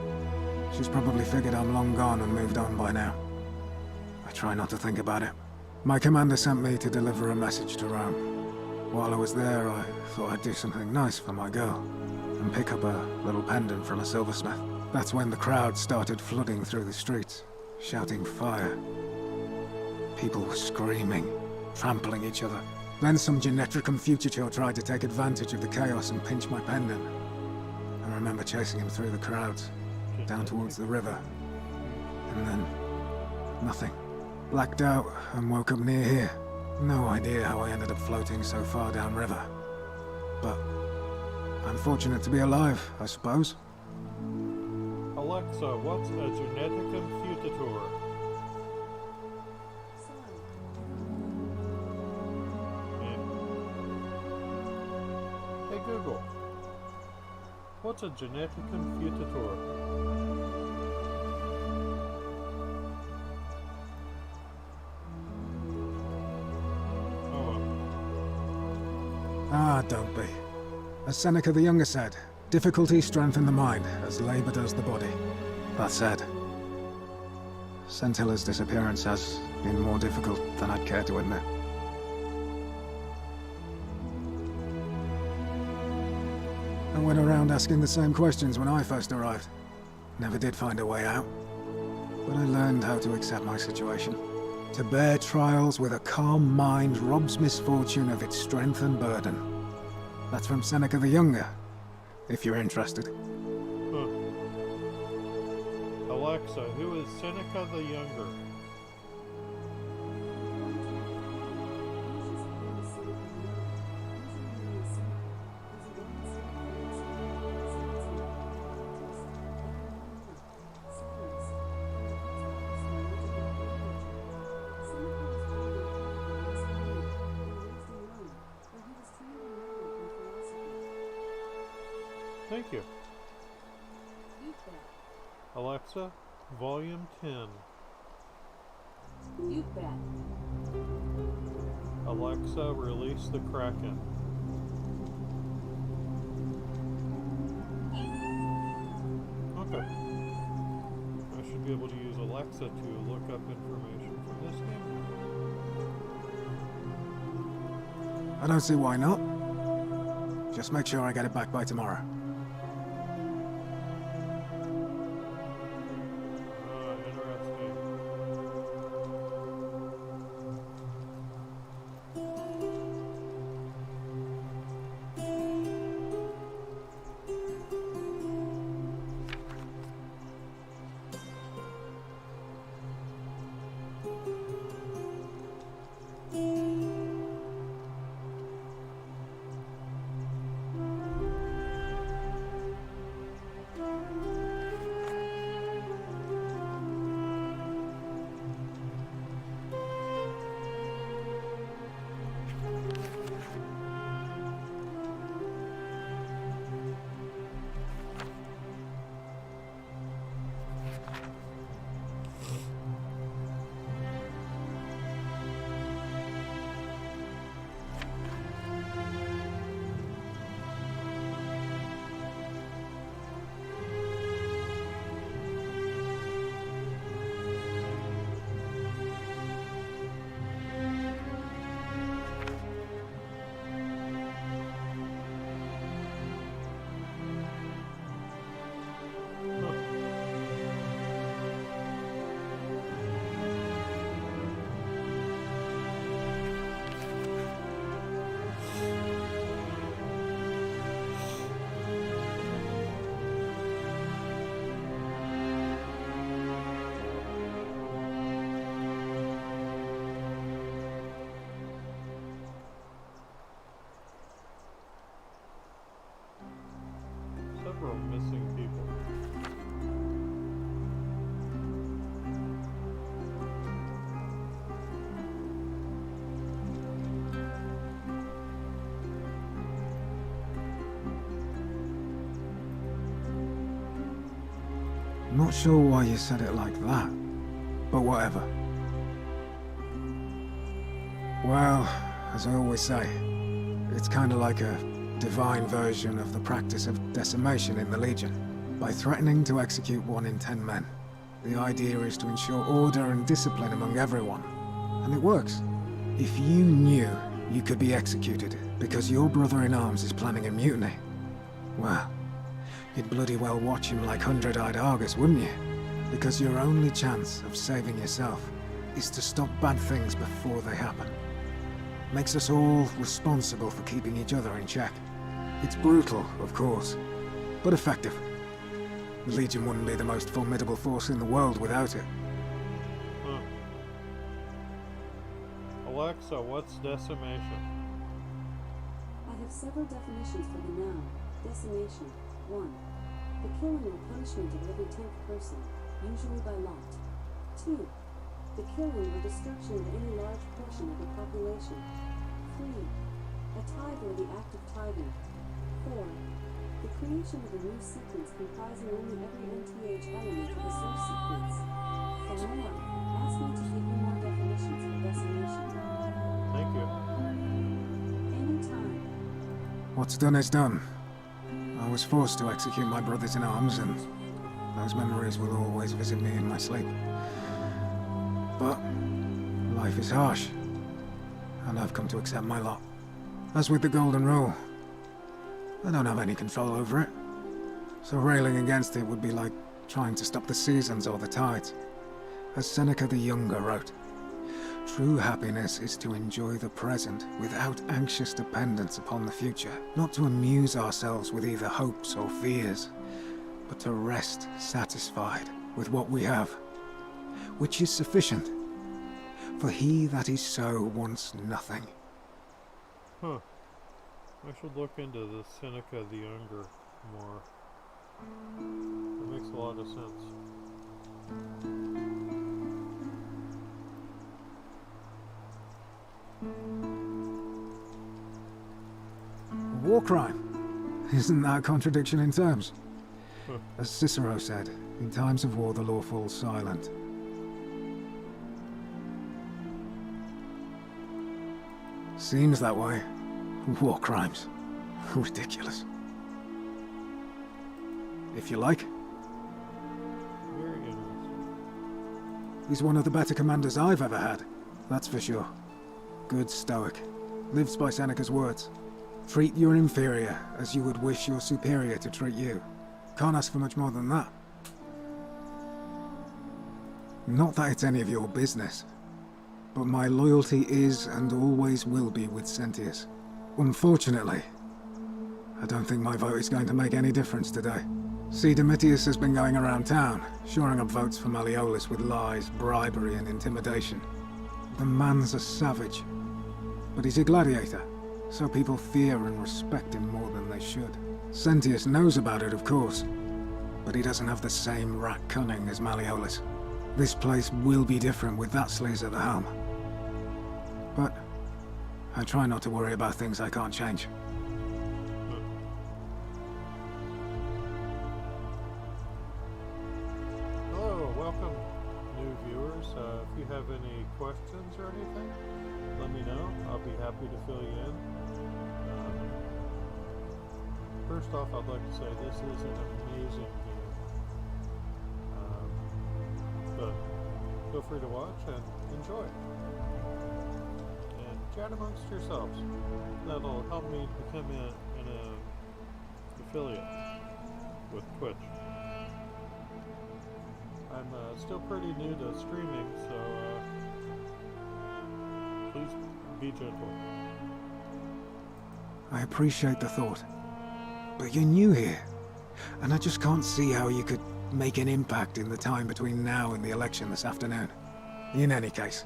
She's probably figured I'm long gone and moved on by now. I try not to think about it. My commander sent me to deliver a message to Rome. While I was there, I thought I'd do something nice for my girl, and pick up a little pendant from a silversmith. That's when the crowd started flooding through the streets, shouting fire. People were screaming, trampling each other. Then some Genetricum Fugitor tried to take advantage of the chaos and pinch my pendant. I remember chasing him through the crowds, down towards the river. And then, nothing. Blacked out and woke up near here. No idea how I ended up floating so far downriver. But I'm fortunate to be alive, I suppose. Alexa, what's a Geneticum Fugitor? Hey Google, What's a genetic confutator? Ah, don't be. As Seneca the Younger said, difficulty strengthens the mind, as labor does the body. That said, Centilla's disappearance has been more difficult than I'd care to admit. I went around asking the same questions when I first arrived. Never did find a way out. But I learned how to accept my situation. To bear trials with a calm mind robs misfortune of its strength and burden. That's from Seneca the Younger, if you're interested. Huh. Alexa, who is Seneca the Younger? Thank you. Alexa, volume 10. You bet. Alexa, release the Kraken. Okay. I should be able to use Alexa to look up information from this game. I don't see why not. Just make sure I get it back by tomorrow. Interesting. Several missing people. Not sure why you said it like that, but whatever. Well, as I always say, it's kinda like a divine version of the practice of decimation in the Legion. By threatening to execute 1 in 10 men, the idea is to ensure order and discipline among everyone. And it works. If you knew you could be executed because your brother-in-arms is planning a mutiny, well, you'd bloody well watch him like 100-eyed Argus, wouldn't you? Because your only chance of saving yourself is to stop bad things before they happen. Makes us all responsible for keeping each other in check. It's brutal, of course, but effective. The Legion wouldn't be the most formidable force in the world without it. Huh. Alexa, what's decimation? I have several definitions for the noun. Decimation. 1. The killing or punishment of every 10th person, usually by lot. 2. The killing or destruction of any large portion of the population. 3. A tithe or the act of tithing. 4. The creation of a new sequence comprising only every NTH element of the source sequence. For more, ask me to give you more definitions for decimation. Thank you. Anytime. What's done is done. I was forced to execute my brothers in arms, and those memories will always visit me in my sleep. But life is harsh, and I've come to accept my lot. As with the Golden Rule, I don't have any control over it, so railing against it would be like trying to stop the seasons or the tides. As Seneca the Younger wrote, true happiness is to enjoy the present without anxious dependence upon the future, not to amuse ourselves with either hopes or fears, but to rest satisfied with what we have, which is sufficient. For he that is so wants nothing. Huh. I should look into the Seneca the Younger more. That makes a lot of sense. A war crime? Isn't that a contradiction in terms? As Cicero said, in times of war the law falls silent. Seems that way. War crimes. Ridiculous. If you like. Very interesting. He's one of the better commanders I've ever had, that's for sure. Good stoic. Lives by Seneca's words. Treat your inferior as you would wish your superior to treat you. Can't ask for much more than that. Not that it's any of your business, but my loyalty is and always will be with Sentius. Unfortunately, I don't think my vote is going to make any difference today. See, Domitius has been going around town, shoring up votes for Malleolus with lies, bribery, and intimidation. The man's a savage, but he's a gladiator, so people fear and respect him more than they should. Sentius knows about it, of course, but he doesn't have the same rat cunning as Malleolus. This place will be different with that sleaze at the helm. But I try not to worry about things I can't change. Hello, welcome, new viewers. If you have any questions or anything, let me know. I'll be happy to fill you in. First off, I'd like to say this is an amazing game. But feel free to watch and enjoy. And chat amongst yourselves. That'll help me become an affiliate with Twitch. I'm still pretty new to streaming, so please be gentle. I appreciate the thought, but you're new here, and I just can't see how you could make an impact in the time between now and the election this afternoon. In any case,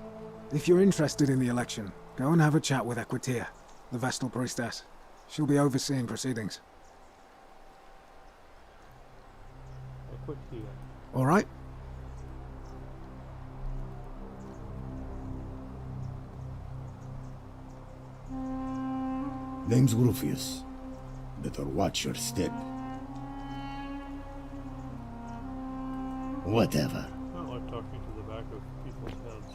if you're interested in the election, go and have a chat with Equitia, the Vestal Priestess. She'll be overseeing proceedings. Equitia. All right? Name's Rufius. Better watch your step. Whatever. I don't like talking to the back of people's heads.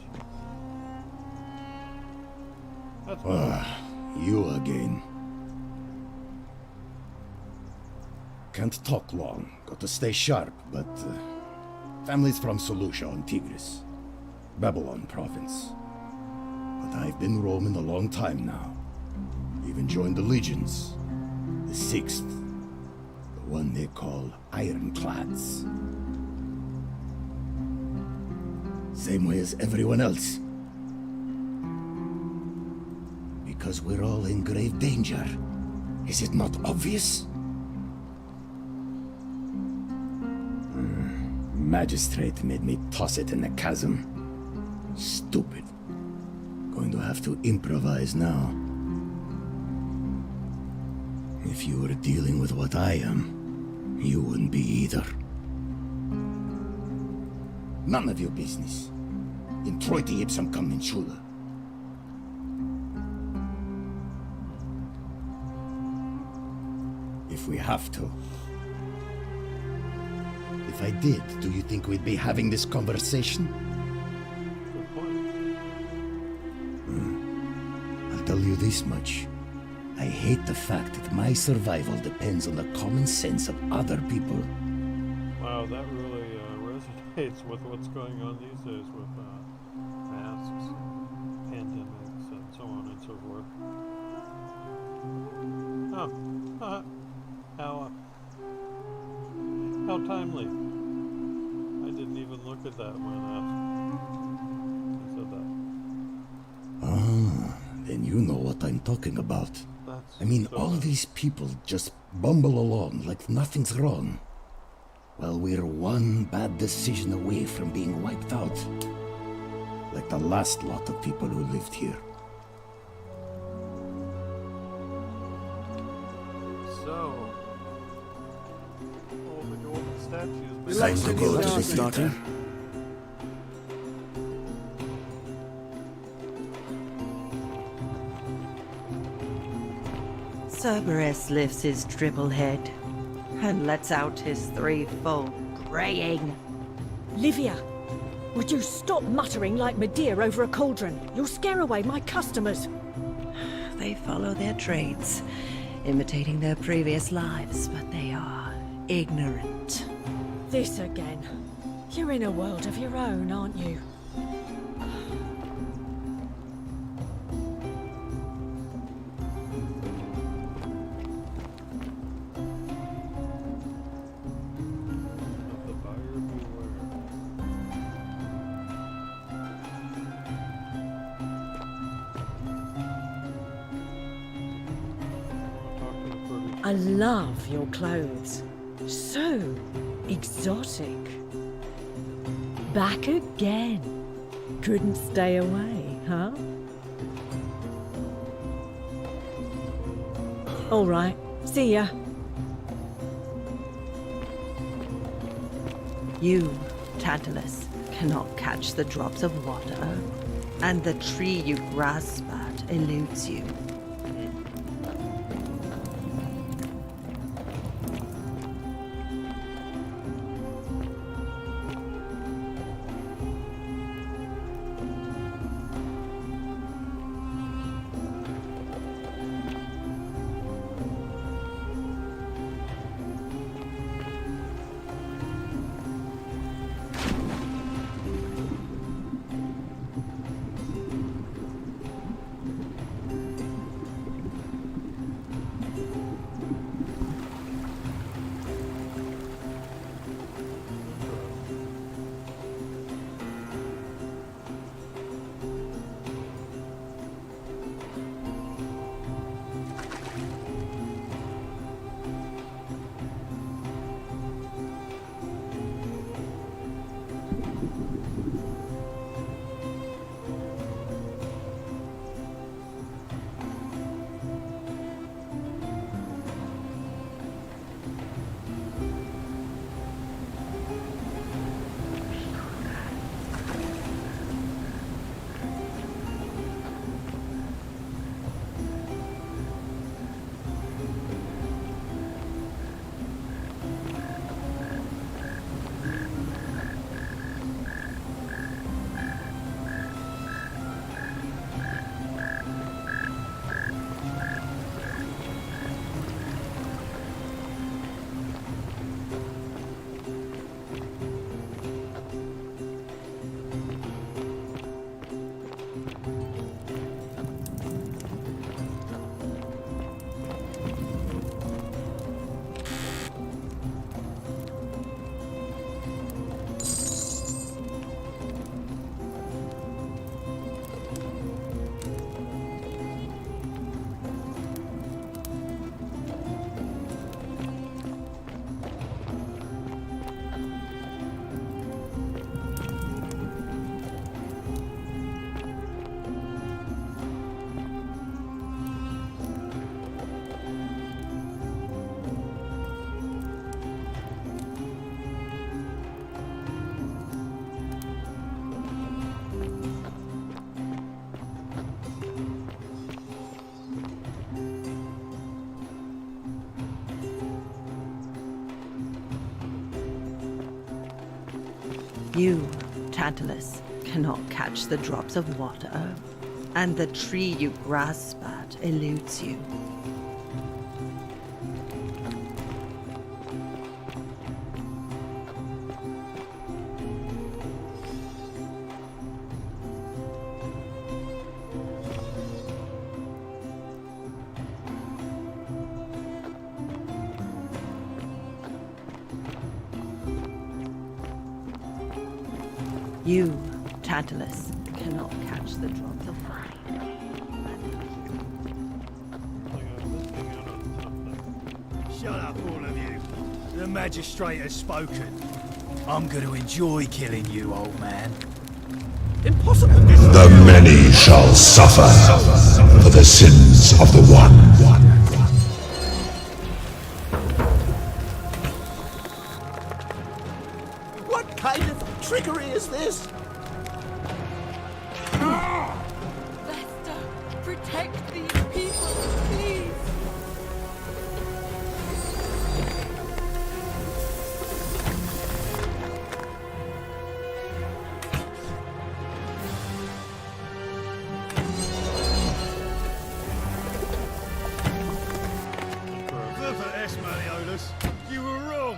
That's You again. Can't talk long. Got to stay sharp, but... family's from Seleucia on Tigris. Babylon province. But I've been roaming a long time now. Even joined the legions. The 6th. The one they call Ironclads. Same way as everyone else. Because we're all in grave danger. Is it not obvious? Magistrate made me toss it in the chasm. Stupid. Going to have to improvise now. If you were dealing with what I am, you wouldn't be either. None of your business. In Troiti ipsum commensula. If we have to. If I did, do you think we'd be having this conversation? Good point. I'll tell you this much. I hate the fact that my survival depends on the common sense of other people. Wow, that really resonates with what's going on these days with masks, pandemics, and so on and so forth. Oh, how timely. I didn't even look at that when I said that. Ah, then you know what I'm talking about. That's I mean, so all bad. these people just bumble along like nothing's wrong. Well, we're one bad decision away from being wiped out. Like the last lot of people who lived here. So, all the golden statues. Time to go to the starting. theater. Cerberus lifts his dribble head and lets out his threefold braying. Livia, would you stop muttering like Medea over a cauldron? You'll scare away my customers. They follow their trades, imitating their previous lives, but they are ignorant. This again. You're in a world of your own, aren't you? Let the buyer beware. Talk to the producer. I love your clothes. So exotic. Back again. Couldn't stay away, huh? All right. See ya. You, Tantalus, cannot catch the drops of water, and the tree you grasp at eludes you. You, Tantalus, cannot catch the drops of water, and the tree you grasp at eludes you. You, Tantalus, cannot catch the drops of wine. Shut up, all of you. The magistrate has spoken. I'm going to enjoy killing you, old man. Impossible! The many shall suffer for the sins of the one. What kind of trickery is this? Lester, protect these people, please! Viva Malleolus, you were wrong.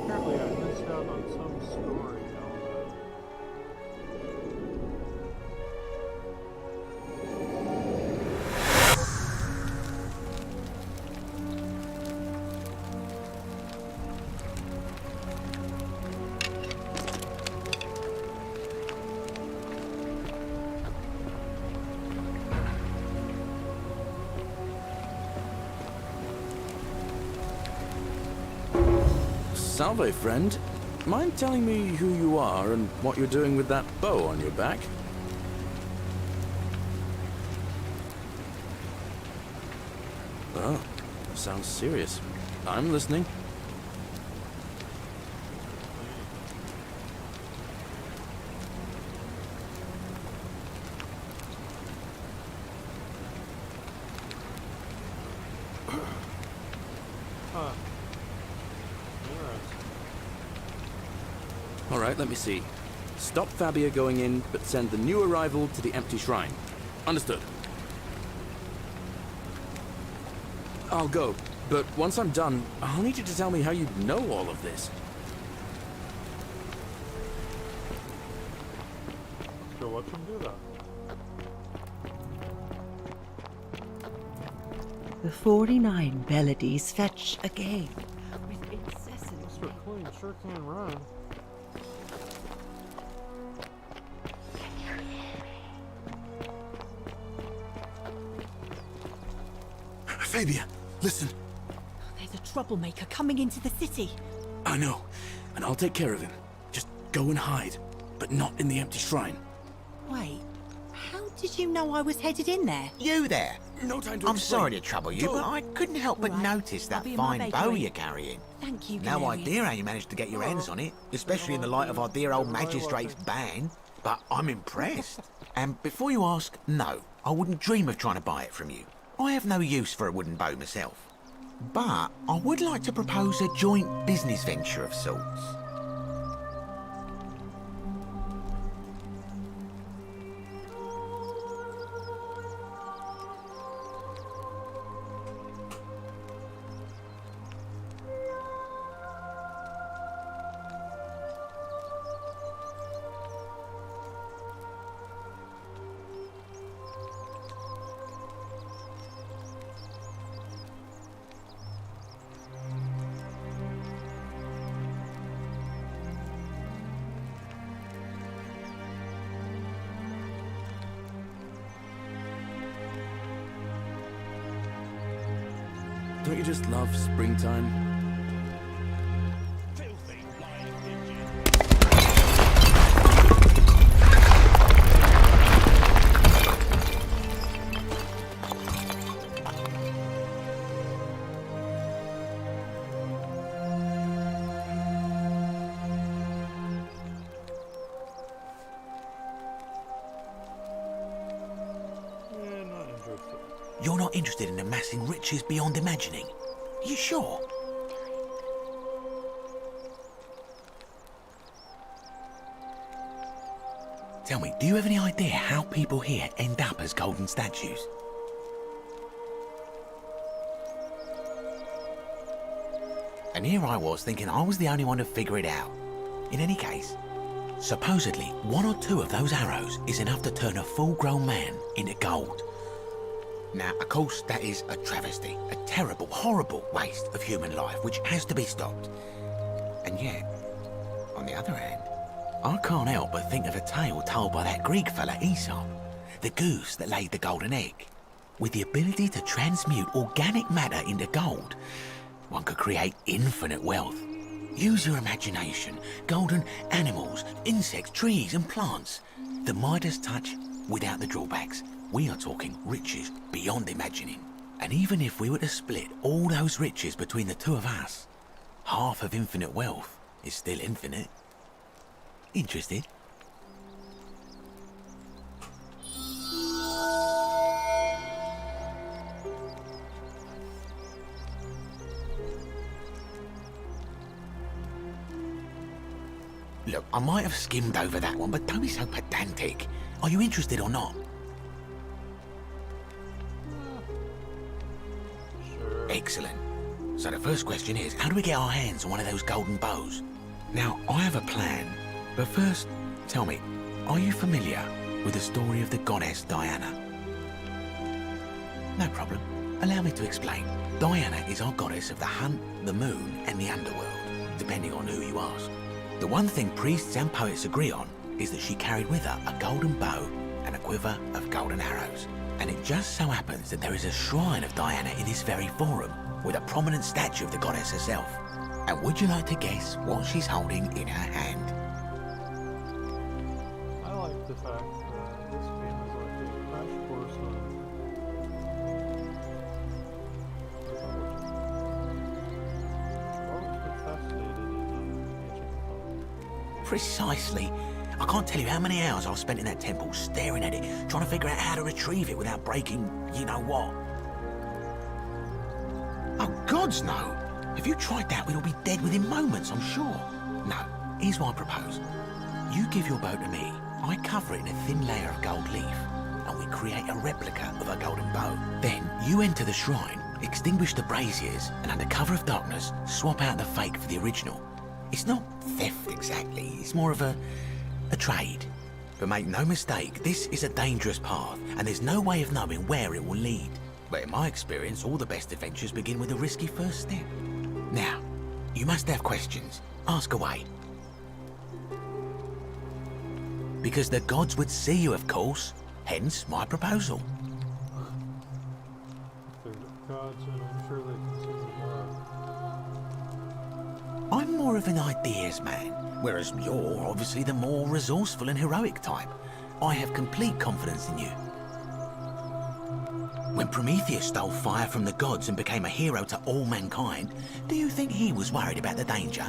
Apparently I missed out on some story element. Salve, friend. Mind telling me who you are and what you're doing with that bow on your back? Oh, sounds serious. I'm listening. Huh. Interesting. Alright, let me see. Stop Fabia going in, but send the new arrival to the empty shrine. Understood. I'll go, but once I'm done, I'll need you to tell me how you know all of this. Go watch him do that. The 49 Beladies fetch again, with incessant... Mr. Queen sure can run. Fabia, listen. There's a troublemaker coming into the city. I know, and I'll take care of him. Just go and hide, but not in the empty shrine. Wait, how did you know I was headed in there? You there? No time to I'm explain. sorry to trouble you, but I couldn't help but All right, notice I'll that be in my fine bow bakery. you're carrying. Thank you, No Galerius. idea how you managed to get your hands on it, especially in the light of our dear old magistrate's ban, but I'm impressed. And before you ask, no, I wouldn't dream of trying to buy it from you. I have no use for a wooden bow myself. But I would like to propose a joint business venture of sorts. Don't you just love springtime? You're not interested in amassing riches beyond imagining? You sure? Tell me, do you have any idea how people here end up as golden statues? And here I was thinking I was the only one to figure it out. In any case, supposedly one or two of those arrows is enough to turn a full-grown man into gold. Now, of course, that is a travesty, a terrible, horrible waste of human life, which has to be stopped. And yet, on the other hand, I can't help but think of a tale told by that Greek fella Aesop, the goose that laid the golden egg. With the ability to transmute organic matter into gold, one could create infinite wealth. Use your imagination, golden animals, insects, trees and plants. The Midas touch without the drawbacks. We are talking riches beyond imagining. And even if we were to split all those riches between the two of us, half of infinite wealth is still infinite. Interested? Look, I might have skimmed over that one, but don't be so pedantic. Are you interested or not? Excellent. So the first question is, how do we get our hands on one of those golden bows? Now, I have a plan, but first, tell me, are you familiar with the story of the goddess Diana? No problem. Allow me to explain. Diana is our goddess of the hunt, the moon, and the underworld, depending on who you ask. The one thing priests and poets agree on is that she carried with her a golden bow and a quiver of golden arrows. And it just so happens that there is a shrine of Diana in this very forum, with a prominent statue of the goddess herself. And would you like to guess what she's holding in her hand? I like the fact that this game is like a crash course on mythology. I've always been fascinated in ancient mythology. Precisely. I can't tell you how many hours I've spent in that temple staring at it, trying to figure out how to retrieve it without breaking you-know-what. Oh, gods, no! If you tried that, we'd all be dead within moments, I'm sure. No, here's what I propose. You give your bow to me, I cover it in a thin layer of gold leaf, and we create a replica of a golden bow. Then, you enter the shrine, extinguish the braziers, and under cover of darkness, swap out the fake for the original. It's not theft exactly, it's more of a trade. But make no mistake, this is a dangerous path, and there's no way of knowing where it will lead. But in my experience, all the best adventures begin with a risky first step. Now, you must have questions. Ask away. Because the gods would see you, of course. Hence, my proposal. If they're gods, and I'm sure they can see the God. I'm more of an ideas man, whereas you're obviously the more resourceful and heroic type. I have complete confidence in you. When Prometheus stole fire from the gods and became a hero to all mankind, do you think he was worried about the danger?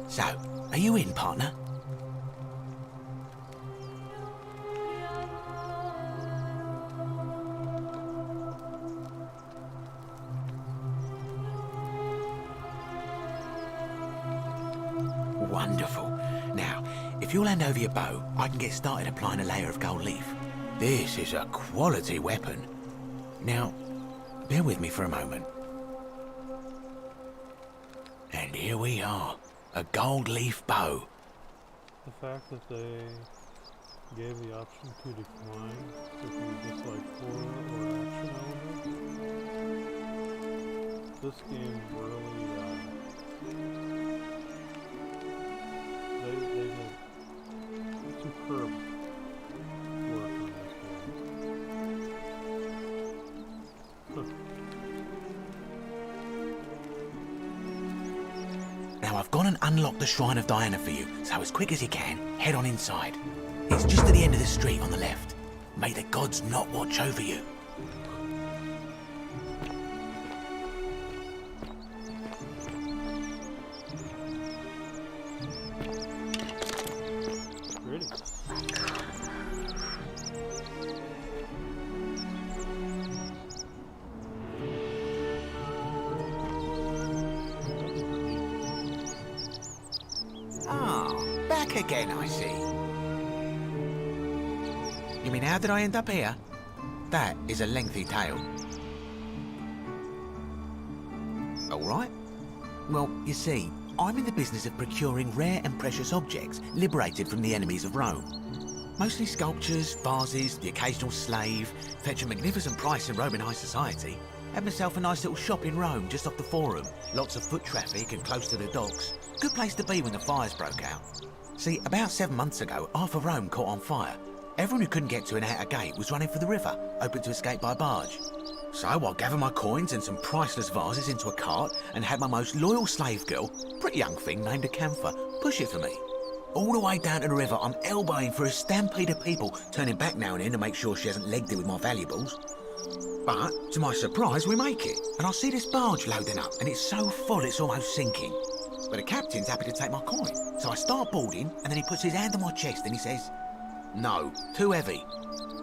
So, are you in, partner? Wonderful. Now, if you'll hand over your bow, I can get started applying a layer of gold leaf. This is a quality weapon. Now, bear with me for a moment. And here we are, a gold leaf bow. The fact that they gave the option to decline if you dislike horror or action elements. This game really, they did superb work on this game. unlock the Shrine of Diana for you, so as quick as you can, head on inside. It's just at the end of the street on the left. May the gods not watch over you. Pretty. Back again, I see. You mean, how did I end up here? That is a lengthy tale. All right. Well, you see, I'm in the business of procuring rare and precious objects liberated from the enemies of Rome. Mostly sculptures, vases, the occasional slave, fetch a magnificent price in Roman high society. Had myself a nice little shop in Rome, just off the Forum. Lots of foot traffic and close to the docks. Good place to be when the fires broke out. See, about 7 months ago, half of Rome caught on fire. Everyone who couldn't get to an outer gate was running for the river, open to escape by barge. So I gathered my coins and some priceless vases into a cart and had my most loyal slave girl, pretty young thing named Acantha, push it for me. All the way down to the river, I'm elbowing for a stampede of people, turning back now and then to make sure she hasn't legged it with my valuables. But, to my surprise, we make it, and I see this barge loading up, and it's so full it's almost sinking. But the captain's happy to take my coin, so I start boarding, and then he puts his hand on my chest and he says, "No, too heavy.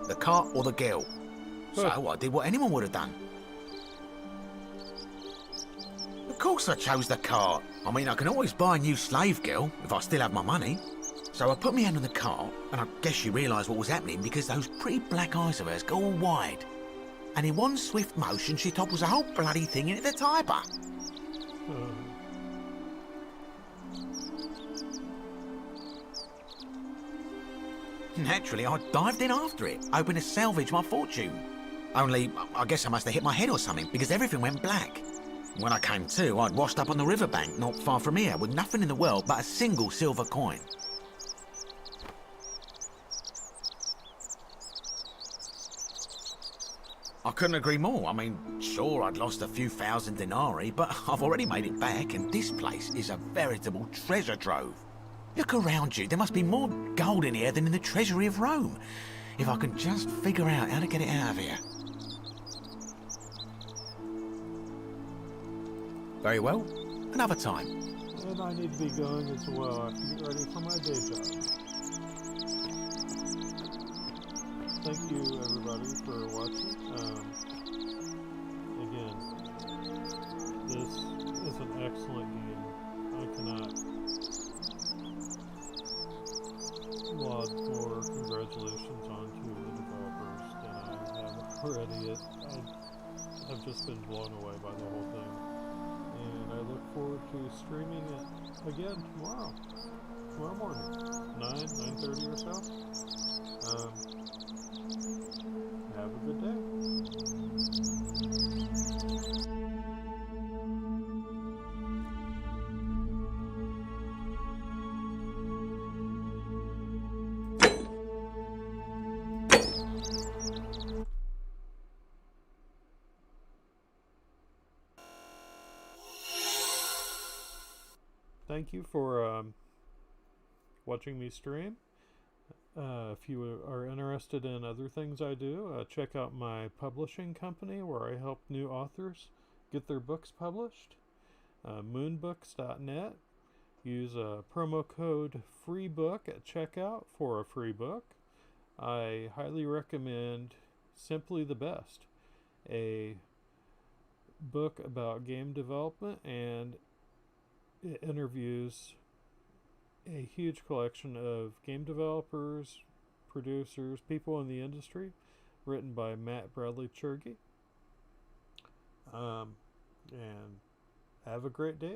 The cart or the girl." So I did what anyone would have done. Of course I chose the cart. I mean, I can always buy a new slave girl if I still have my money. So I put my hand on the cart, and I guess she realised what was happening because those pretty black eyes of hers go all wide. And in one swift motion, she topples the whole bloody thing into the Tiber. Naturally, I dived in after it, hoping to salvage my fortune. Only, I guess I must have hit my head or something, because everything went black. When I came to, I'd washed up on the riverbank not far from here, with nothing in the world but a single silver coin. I couldn't agree more. I mean, sure, I'd lost a few thousand denarii, but I've already made it back, and this place is a veritable treasure trove. Look around you. There must be more gold in here than in the treasury of Rome. If I can just figure out how to get it out of here. Very well. Another time. And I need to be going as well. I have to get ready for my day job. Thank you, everybody, for watching. Again, this is an excellent game. I cannot laud more congratulations onto the developers than I have already. I have just been blown away by the whole thing. And I look forward to streaming it again tomorrow morning, 9:30 or so. Have a good day. Thank you for watching me stream. If you are interested in other things I do, check out my publishing company where I help new authors get their books published. moonbooks.net. Use a promo code FREEBOOK at checkout for a free book. I highly recommend Simply the Best, a book about game development, and it interviews a huge collection of game developers, producers, people in the industry, written by Matt Bradley Churgi. And have a great day.